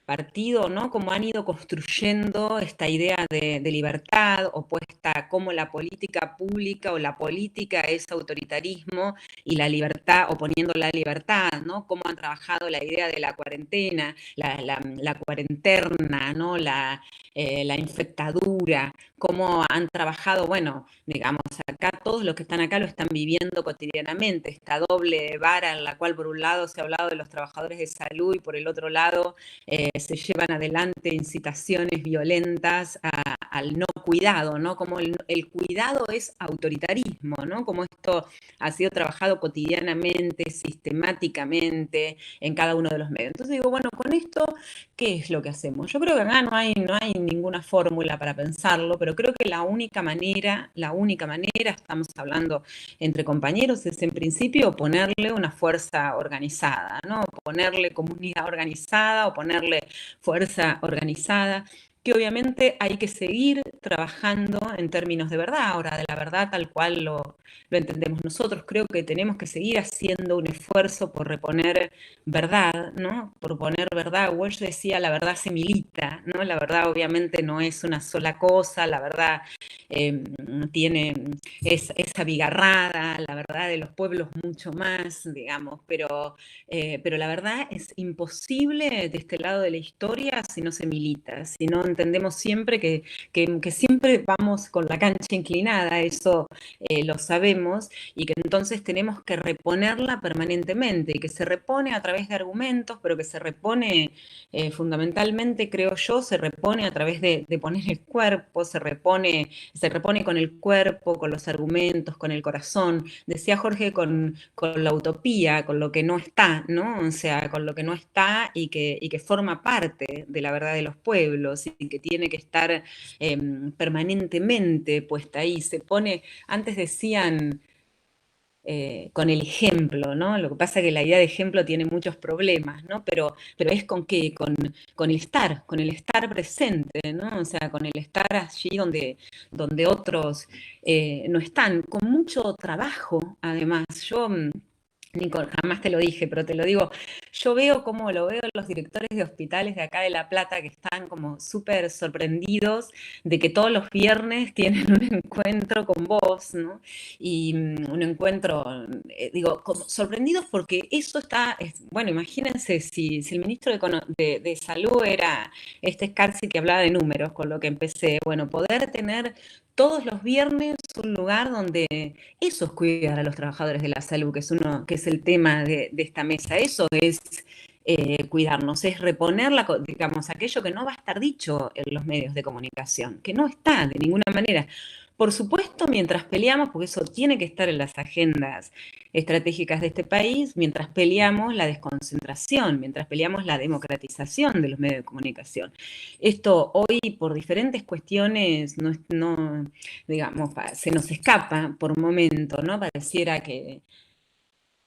partido, ¿no? Cómo han ido construyendo esta idea de libertad opuesta, cómo la política pública o la política es autoritarismo y la libertad oponiendo la libertad, ¿no? Cómo han trabajado la idea de la cuarentena, la cuarenterna, ¿no? La infectadura, cómo han trabajado, bueno, digamos, acá todos los que están acá lo están viviendo cotidianamente, esta doble vara en la cual por un lado se ha hablado de los trabajadores de salud y por el otro lado se llevan adelante incitaciones violentas al no cuidado, ¿no? Como el cuidado es autoritarismo, ¿no? Como esto ha sido trabajado cotidianamente, sistemáticamente, en cada uno de los medios. Entonces digo, bueno, con esto, ¿qué es lo que hacemos? Yo creo que acá no hay ninguna fórmula para pensarlo, pero creo que la única manera, estamos hablando entre compañeros, es en principio ponerle una fuerza organizada, ¿no? Ponerle comunidad organizada o ponerle fuerza organizada, que obviamente hay que seguir trabajando en términos de verdad, ahora de la verdad tal cual lo entendemos nosotros. Creo que tenemos que seguir haciendo un esfuerzo por reponer verdad, ¿no? Por poner verdad. Walsh decía, la verdad se milita, ¿no? La verdad obviamente no es una sola cosa, la verdad es abigarrada, la verdad de los pueblos mucho más, digamos, pero la verdad es imposible de este lado de la historia si no se milita, si no entendemos siempre que siempre vamos con la cancha inclinada, eso lo sabemos, y que entonces tenemos que reponerla permanentemente, y que se repone a través de argumentos, pero que se repone fundamentalmente, creo yo, se repone a través de poner el cuerpo, se repone con el cuerpo, con los argumentos, con el corazón. Decía Jorge, con la utopía, con lo que no está, ¿no? O sea, con lo que no está y que forma parte de la verdad de los pueblos y que tiene que estar permanentemente puesta ahí. Se pone, antes decían, con el ejemplo, ¿no? Lo que pasa es que la idea de ejemplo tiene muchos problemas, ¿no? Pero es con qué, con el estar presente, ¿no? O sea, con el estar allí donde otros no están, con mucho trabajo, además. Yo, Nico, jamás te lo dije, pero te lo digo, yo veo como lo veo los directores de hospitales de acá de La Plata que están como súper sorprendidos de que todos los viernes tienen un encuentro con vos, ¿no? Y un encuentro, digo, sorprendidos porque eso está, bueno, imagínense si el ministro de Salud era Scarsi, que hablaba de números, con lo que empecé, bueno, poder tener todos los viernes un lugar donde eso es cuidar a los trabajadores de la salud, que es el tema de esta mesa. Eso es cuidarnos, es reponer digamos, aquello que no va a estar dicho en los medios de comunicación, que no está de ninguna manera. Por supuesto, mientras peleamos, porque eso tiene que estar en las agendas estratégicas de este país, mientras peleamos la desconcentración, mientras peleamos la democratización de los medios de comunicación. Esto hoy, por diferentes cuestiones, no digamos, se nos escapa por momento, ¿no? Pareciera que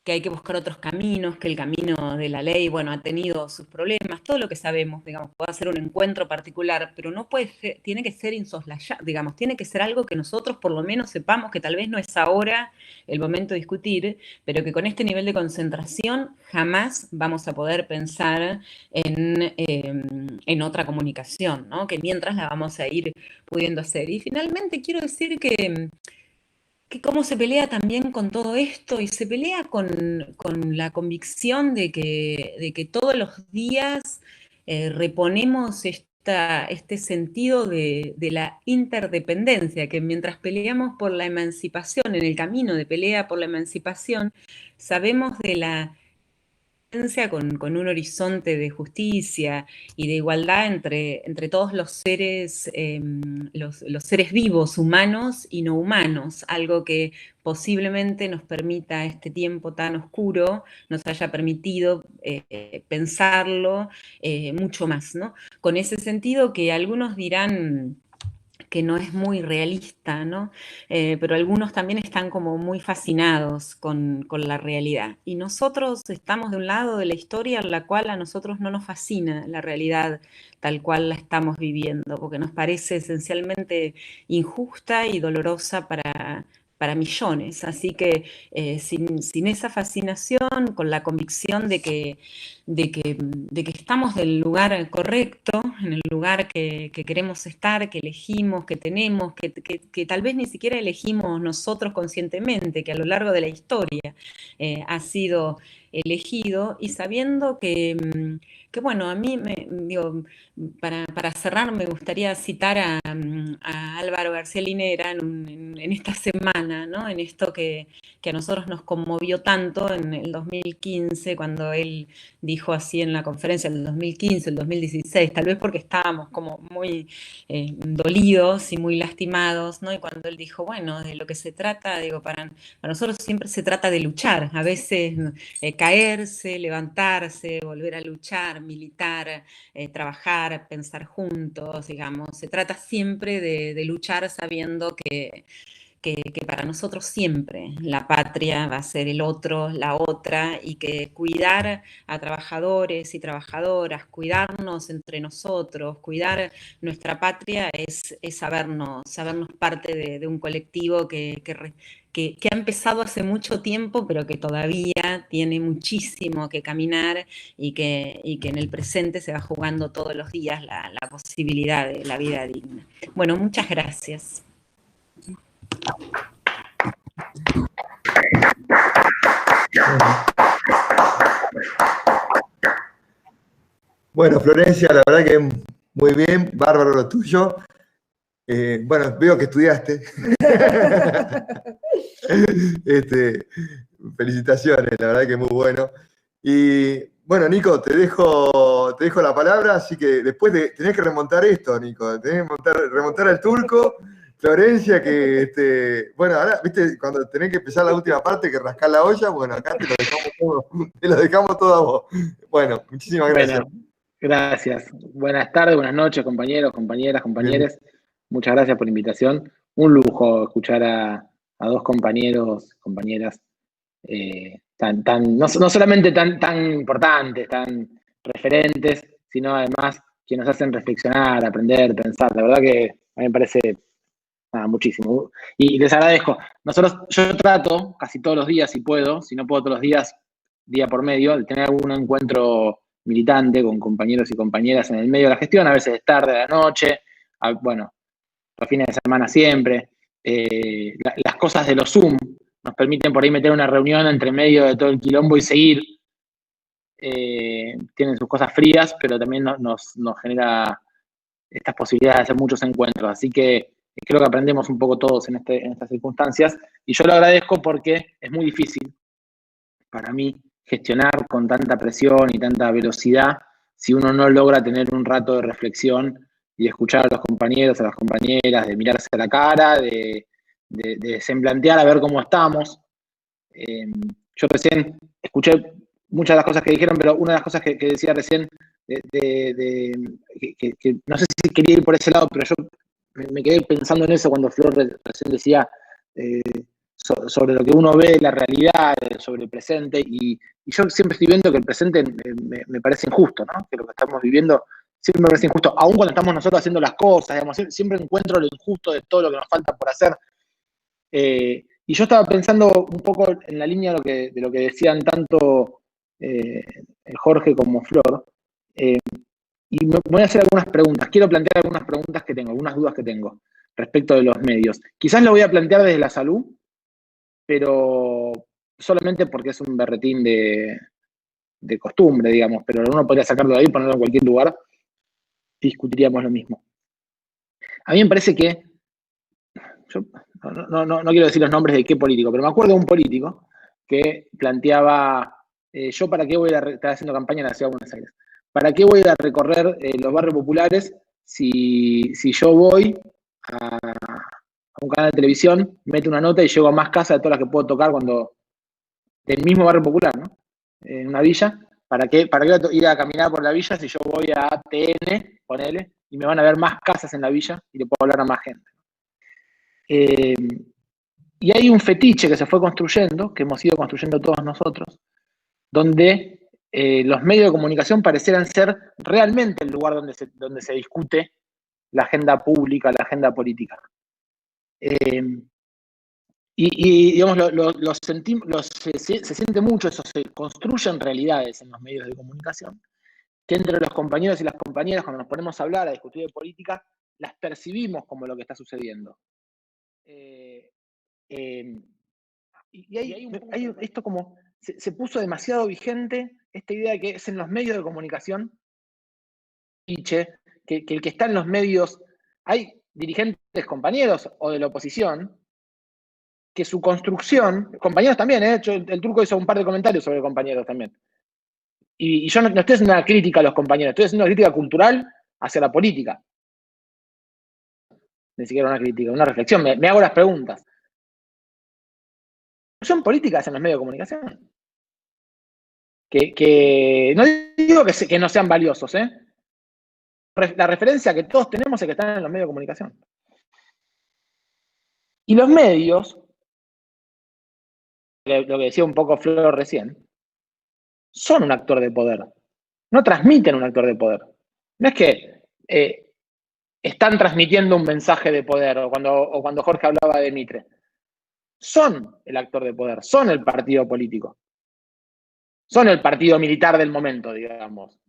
hay que buscar otros caminos, que el camino de la ley, bueno, ha tenido sus problemas, todo lo que sabemos, digamos, puede ser un encuentro particular, pero no puede ser, tiene que ser insoslayado, digamos, tiene que ser algo que nosotros por lo menos sepamos que tal vez no es ahora el momento de discutir, pero que con este nivel de concentración jamás vamos a poder pensar en otra comunicación, ¿no? Que mientras la vamos a ir pudiendo hacer. Y finalmente quiero decir que cómo se pelea también con todo esto, y se pelea con la convicción de que todos los días reponemos este sentido de la interdependencia, que mientras peleamos por la emancipación, en el camino de pelea por la emancipación, sabemos de la con un horizonte de justicia y de igualdad entre todos los seres, los seres vivos, humanos y no humanos, algo que posiblemente nos permita este tiempo tan oscuro, nos haya permitido pensarlo mucho más, ¿no? Con ese sentido que algunos dirán que no es muy realista, ¿no? Pero algunos también están como muy fascinados con la realidad. Y nosotros estamos de un lado de la historia en la cual a nosotros no nos fascina la realidad tal cual la estamos viviendo, porque nos parece esencialmente injusta y dolorosa para millones. Así que sin esa fascinación, con la convicción de que estamos del lugar correcto, en el lugar que queremos estar, que elegimos, que tenemos, que tal vez ni siquiera elegimos nosotros conscientemente, que a lo largo de la historia ha sido elegido, y sabiendo que bueno, a mí, digo, para cerrar, me gustaría citar a Álvaro García Linera en esta semana, humana, ¿no? En esto que a nosotros nos conmovió tanto en el 2015, cuando él dijo así en la conferencia del 2015, el 2016, tal vez porque estábamos como muy dolidos y muy lastimados, ¿no? Y cuando él dijo, bueno, de lo que se trata, digo, para nosotros siempre se trata de luchar, a veces caerse, levantarse, volver a luchar, militar, trabajar, pensar juntos, digamos. Se trata siempre de luchar sabiendo que para nosotros siempre la patria va a ser el otro, la otra, y que cuidar a trabajadores y trabajadoras, cuidarnos entre nosotros, cuidar nuestra patria es sabernos parte de un colectivo que ha empezado hace mucho tiempo, pero que todavía tiene muchísimo que caminar y que en el presente se va jugando todos los días la posibilidad de la vida digna. Bueno, muchas gracias. Bueno, Florencia, la verdad que muy bien, bárbaro lo tuyo. Bueno, veo que estudiaste. Felicitaciones, la verdad que muy bueno. Y bueno, Nico, te dejo la palabra, así que después tenés que remontar esto, Nico. Tenés que remontar al turco. Florencia, bueno, ahora, viste, cuando tenés que empezar la última parte, que rascar la olla, bueno, acá te lo dejamos todo a vos. Bueno, muchísimas gracias. Bueno, gracias. Buenas tardes, buenas noches, compañeros, compañeras, compañeres. Muchas gracias por la invitación. Un lujo escuchar a dos compañeros, compañeras, no solamente tan importantes, tan referentes, sino además que nos hacen reflexionar, aprender, pensar. La verdad que a mí me parece muchísimo. Y les agradezco. Yo trato casi todos los días, si puedo, si no puedo todos los días, día por medio, de tener algún encuentro militante con compañeros y compañeras en el medio de la gestión, a veces es tarde, a la noche, bueno, los fines de semana siempre. Las cosas de los Zoom nos permiten por ahí meter una reunión entre medio de todo el quilombo y seguir. Tienen sus cosas frías, pero también nos genera estas posibilidades de hacer muchos encuentros. Así que creo que aprendemos un poco todos en estas circunstancias. Y yo lo agradezco porque es muy difícil para mí gestionar con tanta presión y tanta velocidad si uno no logra tener un rato de reflexión y escuchar a los compañeros, a las compañeras, de mirarse a la cara, de semblantear a ver cómo estamos. Yo recién escuché muchas de las cosas que dijeron, pero una de las cosas que decía recién, que no sé si quería ir por ese lado, pero yo me quedé pensando en eso cuando Flor recién decía sobre lo que uno ve, la realidad, sobre el presente, y yo siempre estoy viendo que el presente me parece injusto, ¿no? Que lo que estamos viviendo siempre me parece injusto, aun cuando estamos nosotros haciendo las cosas, digamos, siempre encuentro lo injusto de todo lo que nos falta por hacer. Y yo estaba pensando un poco en la línea de lo que decían tanto Jorge como Flor, y me voy a hacer algunas preguntas. Quiero plantear algunas preguntas que tengo, algunas dudas que tengo respecto de los medios. Quizás lo voy a plantear desde la salud, pero solamente porque es un berretín de costumbre, digamos, pero uno podría sacarlo de ahí y ponerlo en cualquier lugar y discutiríamos lo mismo. A mí me parece que, yo no quiero decir los nombres de qué político, pero me acuerdo de un político que planteaba, yo para qué voy a estar haciendo campaña en la Ciudad de Buenos Aires, ¿para qué voy a recorrer los barrios populares si yo voy a un canal de televisión, meto una nota y llego a más casas de todas las que puedo tocar del mismo barrio popular, ¿no? En una villa? ¿Para qué ir a caminar por la villa si yo voy a TN, ponele, y me van a ver más casas en la villa y le puedo hablar a más gente? Y hay un fetiche que se fue construyendo, que hemos ido construyendo todos nosotros, donde los medios de comunicación parecieran ser realmente el lugar donde se discute la agenda pública, la agenda política. Y digamos, se siente mucho eso, se construyen realidades en los medios de comunicación, que entre los compañeros y las compañeras, cuando nos ponemos a hablar, a discutir de política, las percibimos como lo que está sucediendo. Y hay esto como, se puso demasiado vigente, esta idea de que es en los medios de comunicación, que el que está en los medios, hay dirigentes compañeros o de la oposición, que su construcción, compañeros también, el Turco hizo un par de comentarios sobre compañeros también. Y yo no estoy haciendo una crítica a los compañeros, estoy haciendo una crítica cultural hacia la política. Ni siquiera una crítica, una reflexión. Me hago las preguntas. ¿Son políticas en los medios de comunicación? Que no digo que no sean valiosos, ¿eh? La referencia que todos tenemos es que están en los medios de comunicación. Y los medios, lo que decía un poco Flor recién, son un actor de poder. No transmiten un actor de poder. No es que están transmitiendo un mensaje de poder, o cuando Jorge hablaba de Mitre. Son el actor de poder, son el partido político. Son el partido militar del momento, digamos.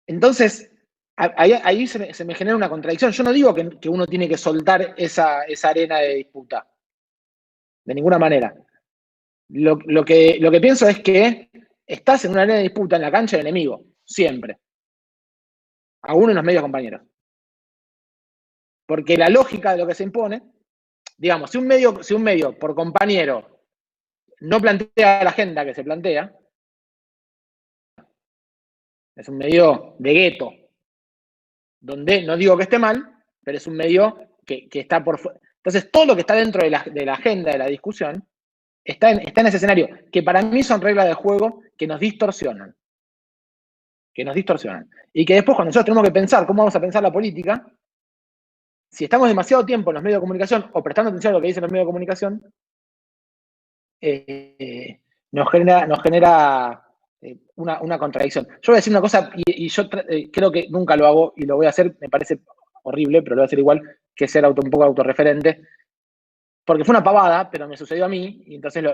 Entonces, ahí se me genera una contradicción. Yo no digo que uno tiene que soltar esa arena de disputa. De ninguna manera. Lo que pienso es que estás en una arena de disputa en la cancha del enemigo, siempre. Aún en los medios compañeros. Porque la lógica de lo que se impone, digamos, si un medio por compañero no plantea la agenda que se plantea, es un medio de gueto, donde no digo que esté mal, pero es un medio que está por fuera. Entonces, todo lo que está dentro de la agenda de la discusión está en ese escenario, que para mí son reglas de juego que nos distorsionan. Y que después, cuando nosotros tenemos que pensar cómo vamos a pensar la política, si estamos demasiado tiempo en los medios de comunicación o prestando atención a lo que dicen los medios de comunicación, nos genera una contradicción. Yo voy a decir una cosa, y yo creo que nunca lo hago, y lo voy a hacer, me parece horrible, pero lo voy a hacer igual, que ser un poco autorreferente, porque fue una pavada, pero me sucedió a mí, y entonces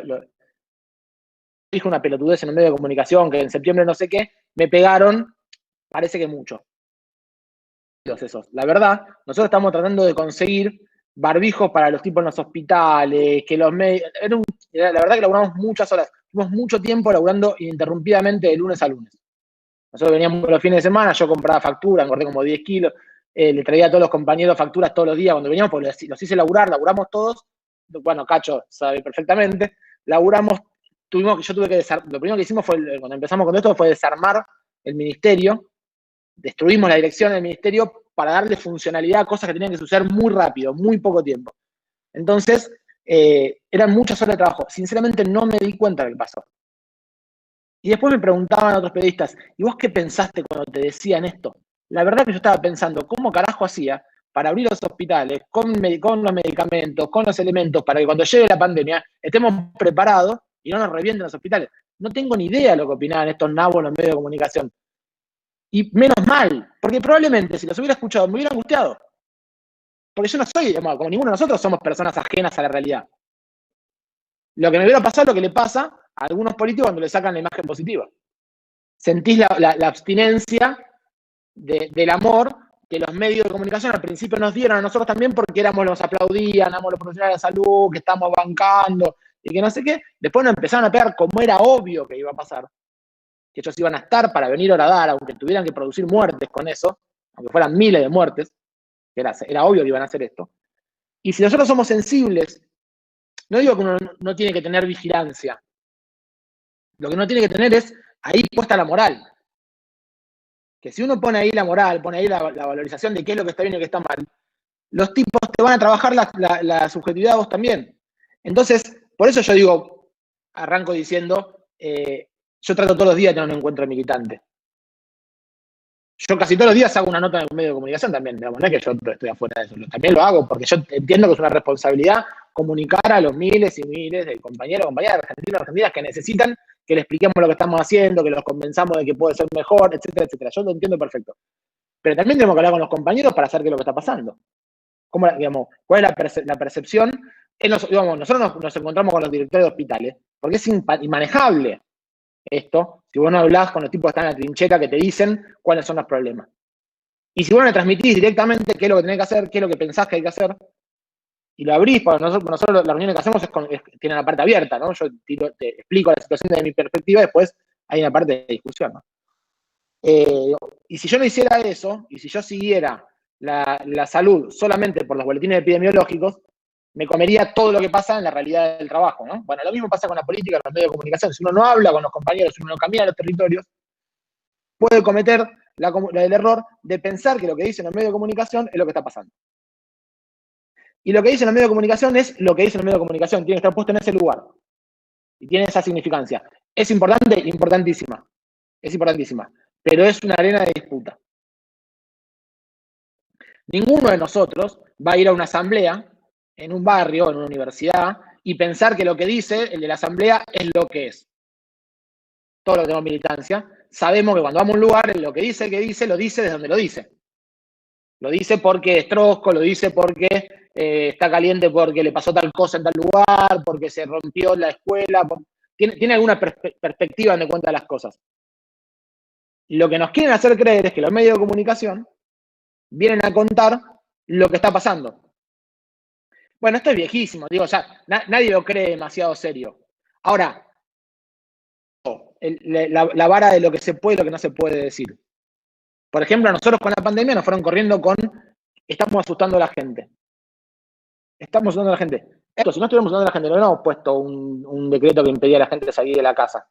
dije una pelotudez en un medio de comunicación, que en septiembre no sé qué, me pegaron, parece que mucho. La verdad, nosotros estamos tratando de conseguir barbijos para los tipos en los hospitales, que los medios... La verdad que laburamos muchas horas, tuvimos mucho tiempo laburando ininterrumpidamente de lunes a lunes. Nosotros veníamos los fines de semana, yo compraba factura, engordé como 10 kilos, le traía a todos los compañeros facturas todos los días cuando veníamos, pues los hice laburamos todos, bueno, Cacho sabe perfectamente, laburamos, lo primero que hicimos cuando empezamos con esto fue desarmar el ministerio, destruimos la dirección del ministerio para darle funcionalidad a cosas que tenían que suceder muy rápido, muy poco tiempo. Entonces, eran muchas horas de trabajo. Sinceramente no me di cuenta de lo que pasó. Y después me preguntaban otros periodistas, ¿y vos qué pensaste cuando te decían esto? La verdad que yo estaba pensando, ¿cómo carajo hacía para abrir los hospitales con los medicamentos, con los elementos, para que cuando llegue la pandemia estemos preparados y no nos revienten los hospitales? No tengo ni idea de lo que opinaban estos nabos en los medios de comunicación. Y menos mal, porque probablemente si los hubiera escuchado me hubiera angustiado. Porque yo no soy, como ninguno de nosotros somos personas ajenas a la realidad. Lo que me hubiera pasado es lo que le pasa a algunos políticos cuando le sacan la imagen positiva. Sentís la abstinencia del amor que los medios de comunicación al principio nos dieron a nosotros también porque los aplaudían, éramos los profesionales de salud, que estamos bancando y que no sé qué. Después nos empezaron a pegar como era obvio que iba a pasar. Que ellos iban a estar para venir a horadar, aunque tuvieran que producir muertes con eso, aunque fueran miles de muertes, que era obvio que iban a hacer esto. Y si nosotros somos sensibles, no digo que uno no tiene que tener vigilancia, lo que uno tiene que tener es ahí puesta la moral. Que si uno pone ahí la moral, pone ahí la valorización de qué es lo que está bien y qué está mal, los tipos te van a trabajar la subjetividad a vos también. Entonces, por eso yo digo, arranco diciendo, yo trato todos los días de tener un encuentro militante. Yo casi todos los días hago una nota en un medio de comunicación también, digamos, no es que yo estoy afuera de eso, también lo hago porque yo entiendo que es una responsabilidad comunicar a los miles y miles de compañeros, compañeras argentinas que necesitan que le expliquemos lo que estamos haciendo, que los convenzamos de que puede ser mejor, etcétera, etcétera. Yo lo entiendo perfecto. Pero también tenemos que hablar con los compañeros para saber qué es lo que está pasando. ¿Cuál es la percepción? Nosotros nos encontramos con los directores de hospitales, porque es inmanejable esto, si vos no hablás con los tipos que están en la trinchera que te dicen cuáles son los problemas. Y si vos no le transmitís directamente qué es lo que tenés que hacer, qué es lo que pensás que hay que hacer, y lo abrís, porque nosotros las reuniones que hacemos tienen la parte abierta, ¿no? Yo te explico la situación desde mi perspectiva y después hay una parte de discusión, ¿no? Y si yo no hiciera eso, y si yo siguiera la salud solamente por los boletines epidemiológicos, me comería todo lo que pasa en la realidad del trabajo, ¿no? Bueno, lo mismo pasa con la política, con los medios de comunicación. Si uno no habla con los compañeros, si uno no camina los territorios, puede cometer el error de pensar que lo que dicen los medios de comunicación es lo que está pasando. Y lo que dicen los medios de comunicación es lo que dicen los medios de comunicación, tiene que estar puesto en ese lugar. Y tiene esa significancia. ¿Es importante? Importantísima. Es importantísima. Pero es una arena de disputa. Ninguno de nosotros va a ir a una asamblea en un barrio, en una universidad, y pensar que lo que dice el de la asamblea es lo que es. Todos los que tenemos militancia, sabemos que cuando vamos a un lugar, lo que dice, lo dice desde donde lo dice. Lo dice porque es trosco, lo dice porque está caliente porque le pasó tal cosa en tal lugar, porque se rompió la escuela. Tiene alguna perspectiva donde cuenta las cosas. Lo que nos quieren hacer creer es que los medios de comunicación vienen a contar lo que está pasando. Bueno, esto es viejísimo, digo, ya nadie lo cree demasiado serio. Ahora, la vara de lo que se puede y lo que no se puede decir. Por ejemplo, nosotros con la pandemia nos fueron corriendo con estamos asustando a la gente. Estamos asustando a la gente. Esto, si no estuviéramos asustando a la gente, no hubiéramos puesto un decreto que impedía a la gente salir de la casa.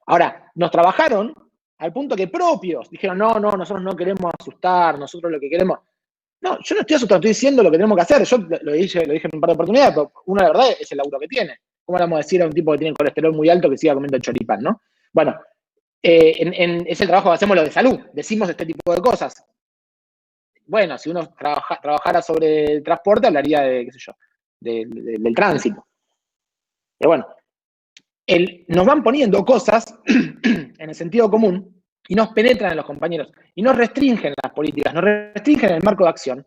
Ahora, nos trabajaron al punto que propios dijeron, no, nosotros no queremos asustar, nosotros lo que queremos... No, yo no estoy asustado, estoy diciendo lo que tenemos que hacer. Yo lo dije en un par de oportunidades, pero uno la verdad es el laburo que tiene. ¿Cómo le vamos a decir a un tipo que tiene colesterol muy alto que siga comiendo choripán, no? Bueno, es el trabajo que hacemos lo de salud. Decimos este tipo de cosas. Bueno, si uno trabajara sobre el transporte, hablaría de, qué sé yo, del tránsito. Pero bueno, nos van poniendo cosas en el sentido común y nos penetran en los compañeros y nos restringen las políticas, nos restringen el marco de acción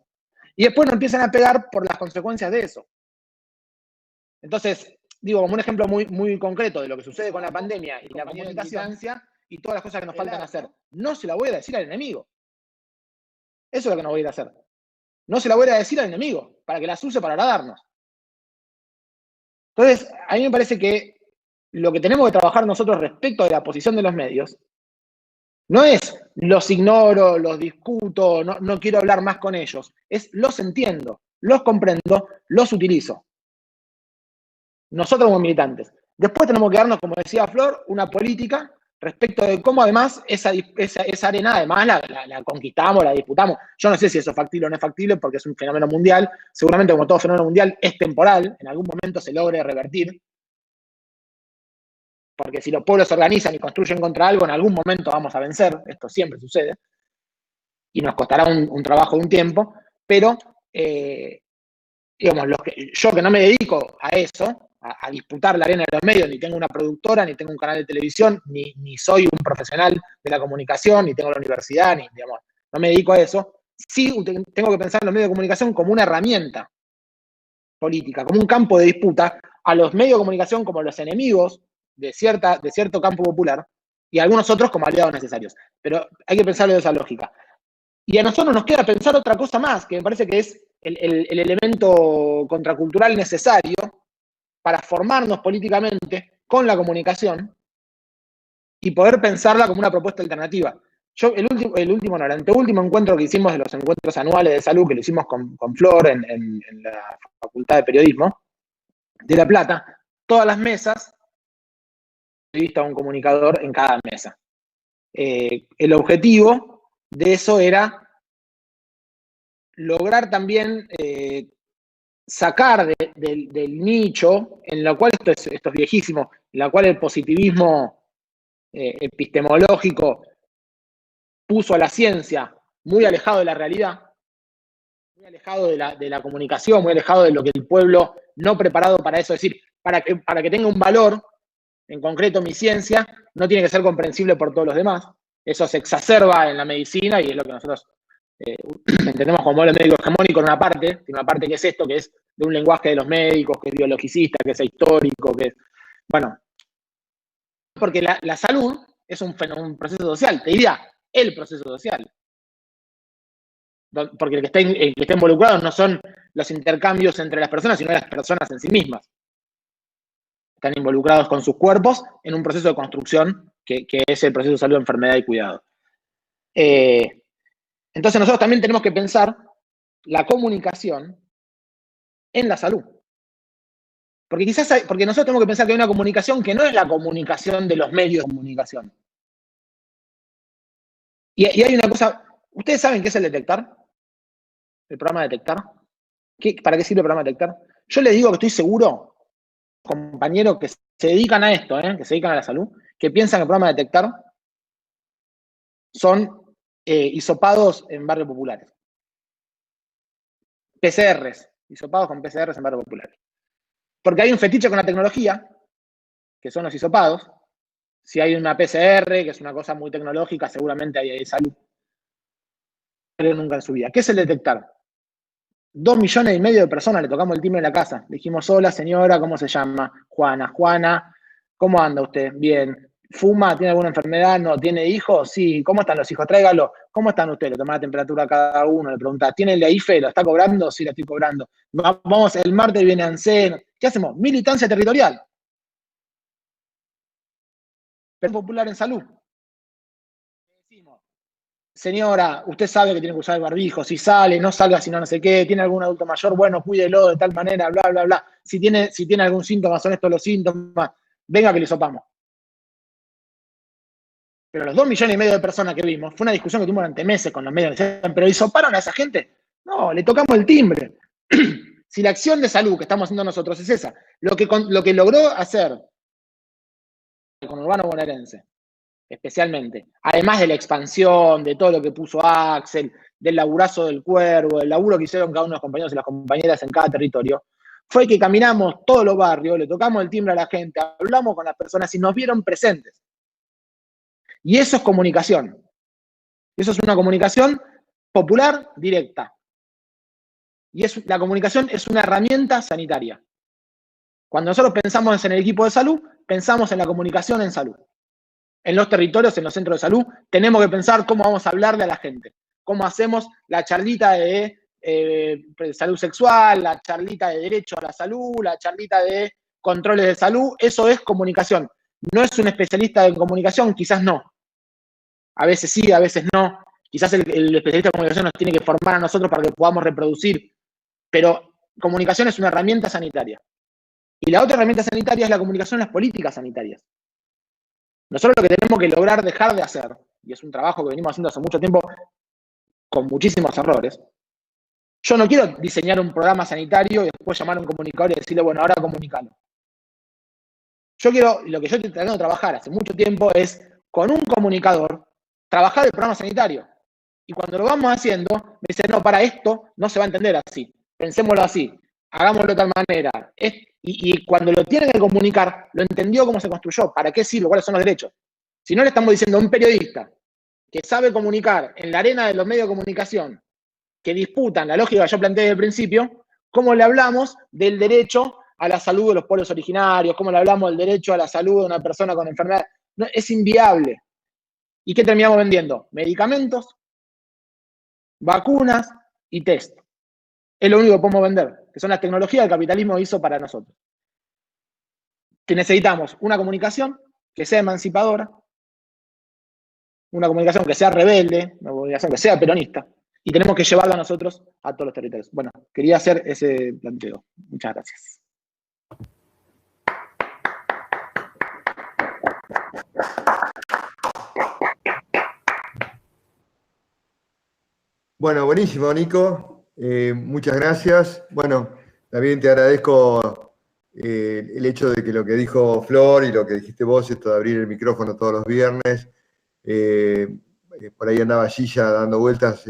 y después nos empiezan a pegar por las consecuencias de eso. Entonces, digo, como un ejemplo muy, muy concreto de lo que sucede con la pandemia y la comunicación y todas las cosas que nos faltan hacer, no se la voy a decir al enemigo. Eso es lo que no voy a ir a hacer. No se la voy a decir al enemigo, para que las use para agradarnos. Entonces, a mí me parece que lo que tenemos que trabajar nosotros respecto de la posición de los medios no es los ignoro, los discuto, no quiero hablar más con ellos. Es los entiendo, los comprendo, los utilizo. Nosotros como militantes. Después tenemos que darnos, como decía Flor, una política respecto de cómo además esa arena además la conquistamos, la disputamos. Yo no sé si eso es factible o no es factible porque es un fenómeno mundial. Seguramente como todo fenómeno mundial es temporal, en algún momento se logre revertir. Porque si los pueblos se organizan y construyen contra algo, en algún momento vamos a vencer. Esto siempre sucede. Y nos costará un trabajo de un tiempo. Pero, digamos, yo que no me dedico a eso, a disputar la arena de los medios, ni tengo una productora, ni tengo un canal de televisión, ni soy un profesional de la comunicación, ni tengo la universidad, digamos, no me dedico a eso. Sí tengo que pensar en los medios de comunicación como una herramienta política, como un campo de disputa, a los medios de comunicación como los enemigos de cierto campo popular, y a algunos otros como aliados necesarios. Pero hay que pensarlo de esa lógica. Y a nosotros nos queda pensar otra cosa más, que me parece que es el elemento contracultural necesario para formarnos políticamente con la comunicación y poder pensarla como una propuesta alternativa. El anteúltimo encuentro que hicimos de los encuentros anuales de salud, que lo hicimos con Flor en la Facultad de Periodismo de La Plata, todas las mesas, a un comunicador en cada mesa. El objetivo de eso era lograr también sacar del nicho, en la cual esto es viejísimo, en la cual el positivismo epistemológico puso a la ciencia muy alejado de la realidad, muy alejado de la comunicación, muy alejado de lo que el pueblo no preparado para eso, es decir, para que tenga un valor, en concreto mi ciencia, no tiene que ser comprensible por todos los demás. Eso se exacerba en la medicina y es lo que nosotros entendemos como modelo médico hegemónico en una parte que es esto, que es de un lenguaje de los médicos, que es biologicista, que es histórico, que es... Bueno, porque la salud es un proceso social, te diría, el proceso social. Porque el que está involucrado no son los intercambios entre las personas, sino las personas en sí mismas. Están involucrados con sus cuerpos en un proceso de construcción que es el proceso de salud, enfermedad y cuidado. Entonces nosotros también tenemos que pensar la comunicación en la salud. Porque porque nosotros tenemos que pensar que hay una comunicación que no es la comunicación de los medios de comunicación. Y hay una cosa, ¿ustedes saben qué es el detectar? El programa detectar. ¿Para qué sirve el programa detectar? Yo les digo que estoy seguro, compañeros que se dedican a esto, que se dedican a la salud, que piensan que el programa detectar son hisopados en barrios populares. PCRs, hisopados con PCRs en barrios populares. Porque hay un fetiche con la tecnología, que son los hisopados. Si hay una PCR, que es una cosa muy tecnológica, seguramente hay salud. Pero nunca en su vida. ¿Qué es el detectar? 2,5 millones de personas le tocamos el timbre en la casa. Le dijimos, hola señora, ¿cómo se llama? Juana. Juana, ¿cómo anda usted? Bien. ¿Fuma? ¿Tiene alguna enfermedad? No. ¿Tiene hijos? Sí. ¿Cómo están los hijos? Tráigalo. ¿Cómo están ustedes? Le toma la temperatura a cada uno, le pregunta, ¿tiene el IFE? ¿Lo está cobrando? Sí, lo estoy cobrando. Vamos, el martes viene ANSES. ¿Qué hacemos? Militancia territorial. Pero popular en salud. Decimos, señora, usted sabe que tiene que usar el barbijo, si sale, no salga, si no sé qué, tiene algún adulto mayor, bueno, cuídelo de tal manera, bla, bla, bla. Si tiene algún síntoma, son estos los síntomas, venga que le sopamos. Pero los 2,5 millones de personas que vimos, fue una discusión que tuvimos durante meses con los medios, decían, ¿pero hisoparon a esa gente? No, le tocamos el timbre. Si la acción de salud que estamos haciendo nosotros es esa, lo que logró hacer el conurbano bonaerense, especialmente, además de la expansión, de todo lo que puso Axel, del laburazo del Cuervo, del laburo que hicieron cada uno de los compañeros y las compañeras en cada territorio, fue que caminamos todos los barrios, le tocamos el timbre a la gente, hablamos con las personas y nos vieron presentes. Y eso es comunicación. Eso es una comunicación popular directa. Y la comunicación es una herramienta sanitaria. Cuando nosotros pensamos en el equipo de salud, pensamos en la comunicación en salud. En los territorios, en los centros de salud, tenemos que pensar cómo vamos a hablarle a la gente. Cómo hacemos la charlita de salud sexual, la charlita de derecho a la salud, la charlita de controles de salud. Eso es comunicación. No es un especialista en comunicación, quizás no. A veces sí, a veces no. Quizás el especialista en comunicación nos tiene que formar a nosotros para que podamos reproducir. Pero comunicación es una herramienta sanitaria. Y la otra herramienta sanitaria es la comunicación en las políticas sanitarias. Nosotros lo que tenemos que lograr dejar de hacer, y es un trabajo que venimos haciendo hace mucho tiempo con muchísimos errores, yo no quiero diseñar un programa sanitario y después llamar a un comunicador y decirle, bueno, ahora comunícalo. Lo que yo estoy tratando de trabajar hace mucho tiempo es, con un comunicador, trabajar el programa sanitario. Y cuando lo vamos haciendo, me dicen, no, para esto no se va a entender así. Pensémoslo así, hagámoslo de tal manera. Y cuando lo tienen que comunicar, lo entendió cómo se construyó, para qué sirve, cuáles son los derechos. Si no le estamos diciendo a un periodista que sabe comunicar en la arena de los medios de comunicación, que disputan la lógica que yo planteé desde el principio, ¿cómo le hablamos del derecho a la salud de los pueblos originarios? ¿Cómo le hablamos del derecho a la salud de una persona con enfermedad? No, es inviable. ¿Y qué terminamos vendiendo? Medicamentos, vacunas y test. Es lo único que podemos vender, que son las tecnologías que el capitalismo hizo para nosotros. Que necesitamos una comunicación que sea emancipadora, una comunicación que sea rebelde, una comunicación que sea peronista, y tenemos que llevarla a nosotros a todos los territorios. Bueno, quería hacer ese planteo. Muchas gracias. Bueno, buenísimo, Nico. Muchas gracias. Bueno, también te agradezco el hecho de que lo que dijo Flor y lo que dijiste vos, esto de abrir el micrófono todos los viernes. Por ahí andaba Gilla dando vueltas,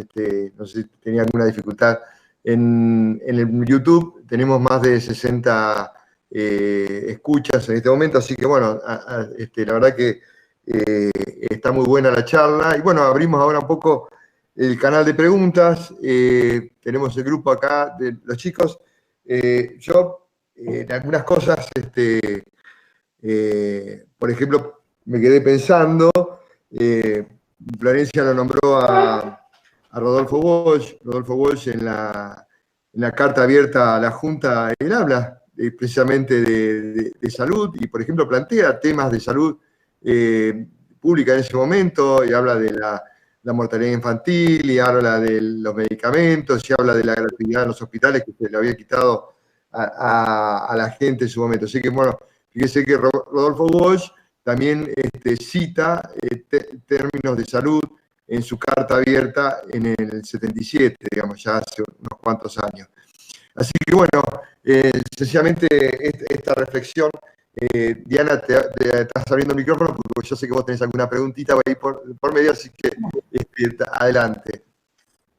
no sé si tenía alguna dificultad. En el YouTube tenemos más de 60 escuchas en este momento, así que bueno, la verdad que está muy buena la charla. Y bueno, abrimos ahora un poco el canal de preguntas. Tenemos el grupo acá de los chicos. Yo, en algunas cosas, por ejemplo, me quedé pensando, Florencia lo nombró a Rodolfo Walsh. Rodolfo Walsh en la carta abierta a la Junta, él habla precisamente de salud y, por ejemplo, plantea temas de salud pública en ese momento y habla de la mortalidad infantil y habla de los medicamentos y habla de la gratuidad en los hospitales que se le había quitado a la gente en su momento. Así que, bueno, fíjese que Rodolfo Walsh también cita términos de salud en su carta abierta en el 77, digamos, ya hace unos cuantos años. Así que, bueno, sencillamente esta reflexión, Diana, te estás abriendo el micrófono porque yo sé que vos tenés alguna preguntita ahí por medio, así que adelante.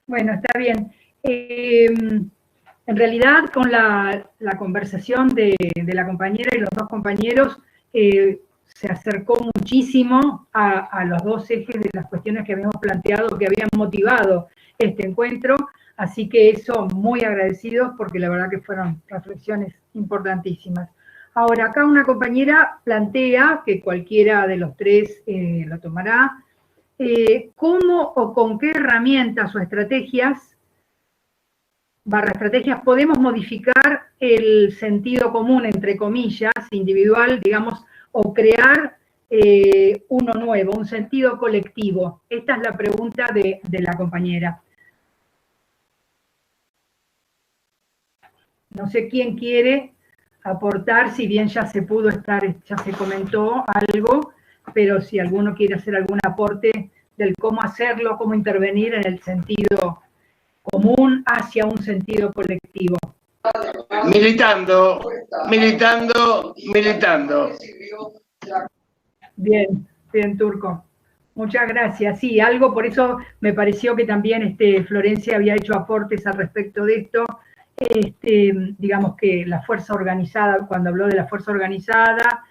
Bueno, está bien. En realidad, con la conversación de la compañera y los dos compañeros, se acercó muchísimo a los dos ejes de las cuestiones que habíamos planteado, que habían motivado este encuentro, así que eso, muy agradecidos, porque la verdad que fueron reflexiones importantísimas. Ahora, acá una compañera plantea, que cualquiera de los tres lo tomará, cómo o con qué herramientas o estrategias podemos modificar el sentido común, entre comillas, individual, digamos, o crear uno nuevo, un sentido colectivo. Esta es la pregunta de la compañera. No sé quién quiere aportar, si bien ya se ya se comentó algo, pero si alguno quiere hacer algún aporte del cómo hacerlo, cómo intervenir en el sentido común hacia un sentido colectivo. Militando. Bien, Turco. Muchas gracias. Sí, algo, por eso me pareció que también Florencia había hecho aportes al respecto de esto. Digamos que la fuerza organizada, cuando habló de la fuerza organizada,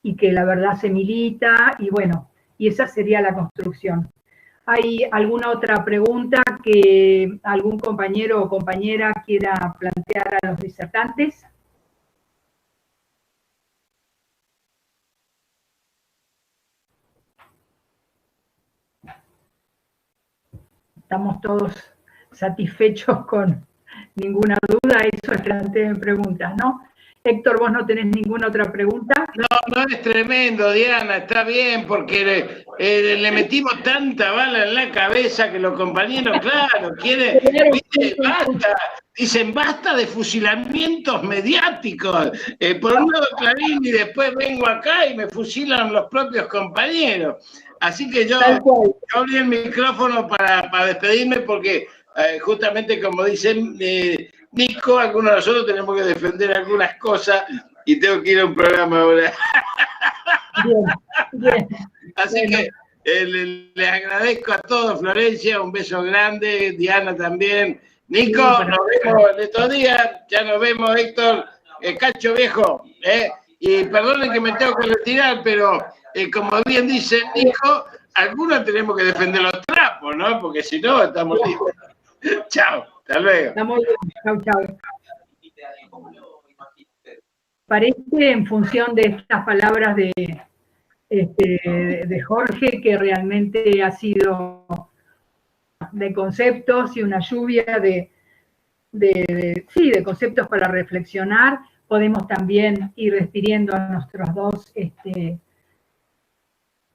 y que la verdad se milita, y bueno, y esa sería la construcción. ¿Hay alguna otra pregunta que algún compañero o compañera quiera plantear a los disertantes? Estamos todos satisfechos con ninguna duda, eso es planteen preguntas, ¿no? Héctor, ¿vos no tenés ninguna otra pregunta? No, es tremendo, Diana, está bien, porque le metimos tanta bala en la cabeza que los compañeros, claro, quieren, dicen basta de fusilamientos mediáticos, por un lado Clarín y después vengo acá y me fusilan los propios compañeros. Así que yo abrí el micrófono para despedirme porque justamente como dicen Nico, algunos de nosotros tenemos que defender algunas cosas y tengo que ir a un programa ahora. Bien. Así que les agradezco a todos, Florencia, un beso grande, Diana también. Nico, nos vemos en estos días, ya nos vemos, Héctor, Cacho viejo, y perdonen que me tengo que retirar, pero como bien dice Nico, algunos tenemos que defender los trapos, ¿no? Porque si no, estamos listos. Chao, hasta luego. Estamos bien, chao. Parece, en función de estas palabras de Jorge, que realmente ha sido de conceptos y una lluvia de conceptos para reflexionar. Podemos también ir despidiendo a nuestros dos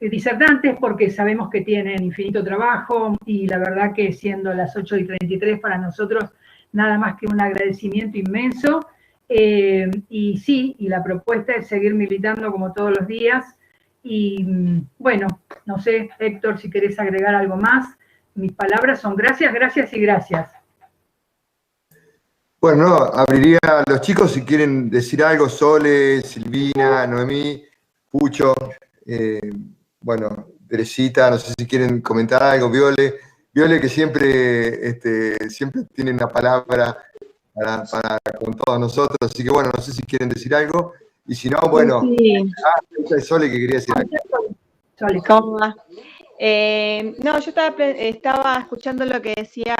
disertantes, porque sabemos que tienen infinito trabajo, y la verdad que siendo las 8:33 para nosotros, nada más que un agradecimiento inmenso. Y la propuesta es seguir militando como todos los días. Y bueno, no sé, Héctor, si querés agregar algo más. Mis palabras son gracias, gracias y gracias. Bueno, no, abriría a los chicos si quieren decir algo, Sole, Silvina, Noemí, Pucho, bueno, Teresita, no sé si quieren comentar algo, Viole que siempre tiene una palabra para con todos nosotros, así que bueno, no sé si quieren decir algo, y si no, bueno, sí. Sole que quería decir algo. Sole, ¿cómo va? No, yo estaba escuchando lo que decía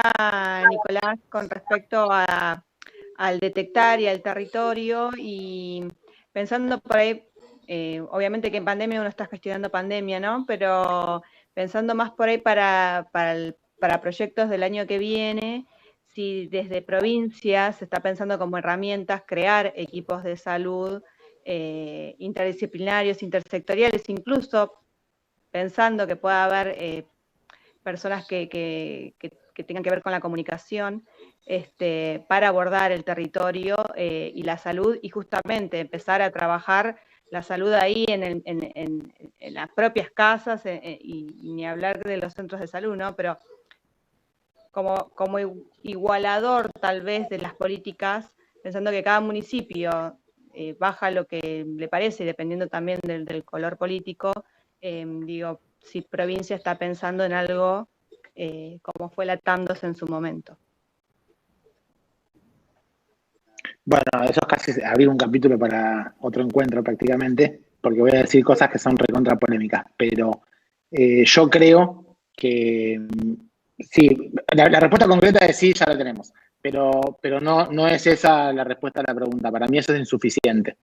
Nicolás con respecto al detectar y al territorio, y pensando por ahí, obviamente que en pandemia uno está gestionando pandemia, ¿no? Pero pensando más por ahí para proyectos del año que viene, si desde provincias se está pensando como herramientas crear equipos de salud interdisciplinarios, intersectoriales, incluso pensando que pueda haber personas que que tengan que ver con la comunicación, para abordar el territorio y la salud, y justamente empezar a trabajar la salud ahí en las propias casas, y ni hablar de los centros de salud, ¿no? Pero como igualador tal vez de las políticas, pensando que cada municipio baja lo que le parece, dependiendo también del color político. Digo, si provincia está pensando en algo como fue la Tandos en su momento. Bueno, eso es casi abrir un capítulo para otro encuentro prácticamente, porque voy a decir cosas que son recontra polémicas, pero yo creo que sí, la respuesta concreta es sí, ya la tenemos, pero no es esa la respuesta a la pregunta. Para mí eso es insuficiente.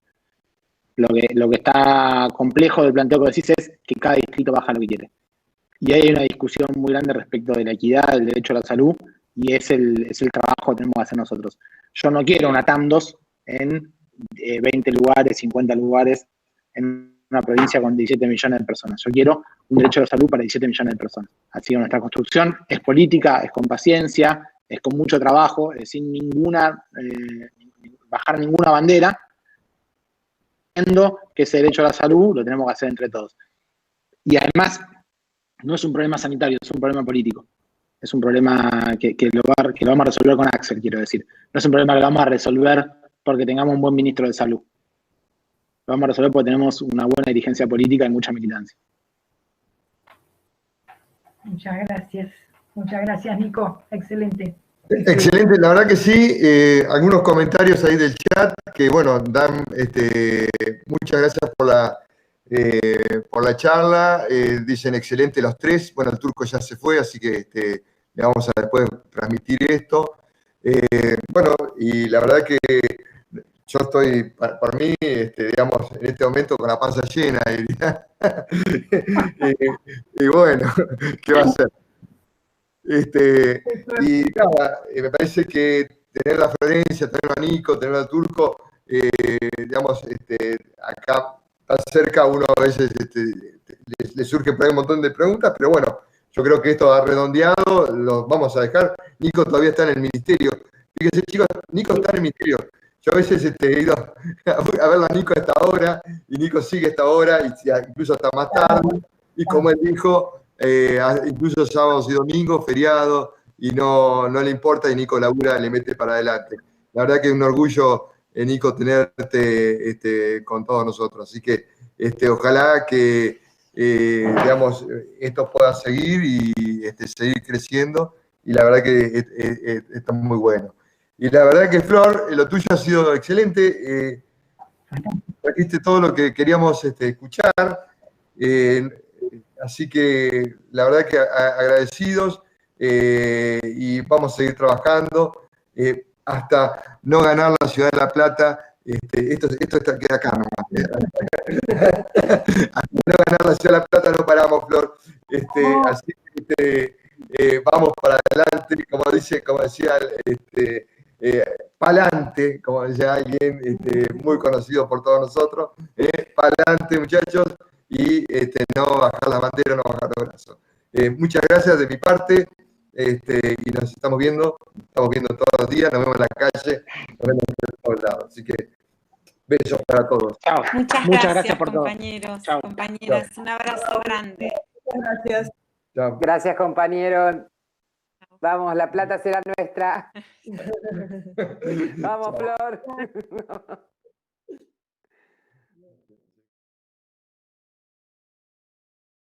Lo que está complejo del planteo que decís es que cada distrito baja lo que quiere. Y hay una discusión muy grande respecto de la equidad, del derecho a la salud, y es el trabajo que tenemos que hacer nosotros. Yo no quiero una TAM2 en 20 lugares, 50 lugares, en una provincia con 17 millones de personas. Yo quiero un derecho a la salud para 17 millones de personas. Así que nuestra construcción es política, es con paciencia, es con mucho trabajo, es sin bajar ninguna bandera, que ese derecho a la salud lo tenemos que hacer entre todos. Y además, no es un problema sanitario, es un problema político. Es un problema que lo vamos a resolver con Axel, quiero decir. No es un problema que lo vamos a resolver porque tengamos un buen ministro de salud. Lo vamos a resolver porque tenemos una buena dirigencia política y mucha militancia. Muchas gracias, Nico. Excelente. Excelente, la verdad que sí. Algunos comentarios ahí del chat que, bueno, dan muchas gracias por la charla. Dicen excelente los tres. Bueno, el turco ya se fue, así que le vamos a después transmitir esto. Bueno, y la verdad que yo estoy, por mí, digamos, en este momento con la panza llena. Y bueno, ¿qué va a hacer? Y nada, me parece que tener a Florencia, tener a Nico, tener al turco, digamos, acá tan cerca, uno a veces le surge por ahí un montón de preguntas, pero bueno, yo creo que esto ha redondeado, lo vamos a dejar. Nico todavía está en el ministerio. Fíjense, chicos, Nico está en el ministerio. Yo a veces he ido a verlo a Nico a esta hora, y Nico sigue a esta hora, y incluso hasta más tarde, y como él dijo, incluso sábados y domingos, feriados, y no le importa, y Nico labura, le mete para adelante. La verdad que es un orgullo, Nico, tenerte con todos nosotros. Así que ojalá que digamos, esto pueda seguir y seguir creciendo, y la verdad que está muy bueno. Y la verdad que, Flor, lo tuyo ha sido excelente. Trajiste todo lo que queríamos escuchar. Así que la verdad que agradecidos, y vamos a seguir trabajando hasta no ganar la Ciudad de La Plata. Esto queda acá nomás. Hasta no ganar la Ciudad de La Plata no paramos, Flor. Así que vamos para adelante, como decía, pa'lante, como decía alguien muy conocido por todos nosotros. Pa'lante, muchachos. Y no bajar la bandera, no bajar los brazos. Muchas gracias de mi parte, y nos estamos viendo todos los días, nos vemos en la calle, nos vemos en todos lados. Así que besos para todos. Chao. Muchas gracias por compañeros, todo. Compañeras. Chao. Un abrazo grande. Gracias. Chao. Gracias, compañeros. Vamos, La Plata será nuestra. Vamos, Flor.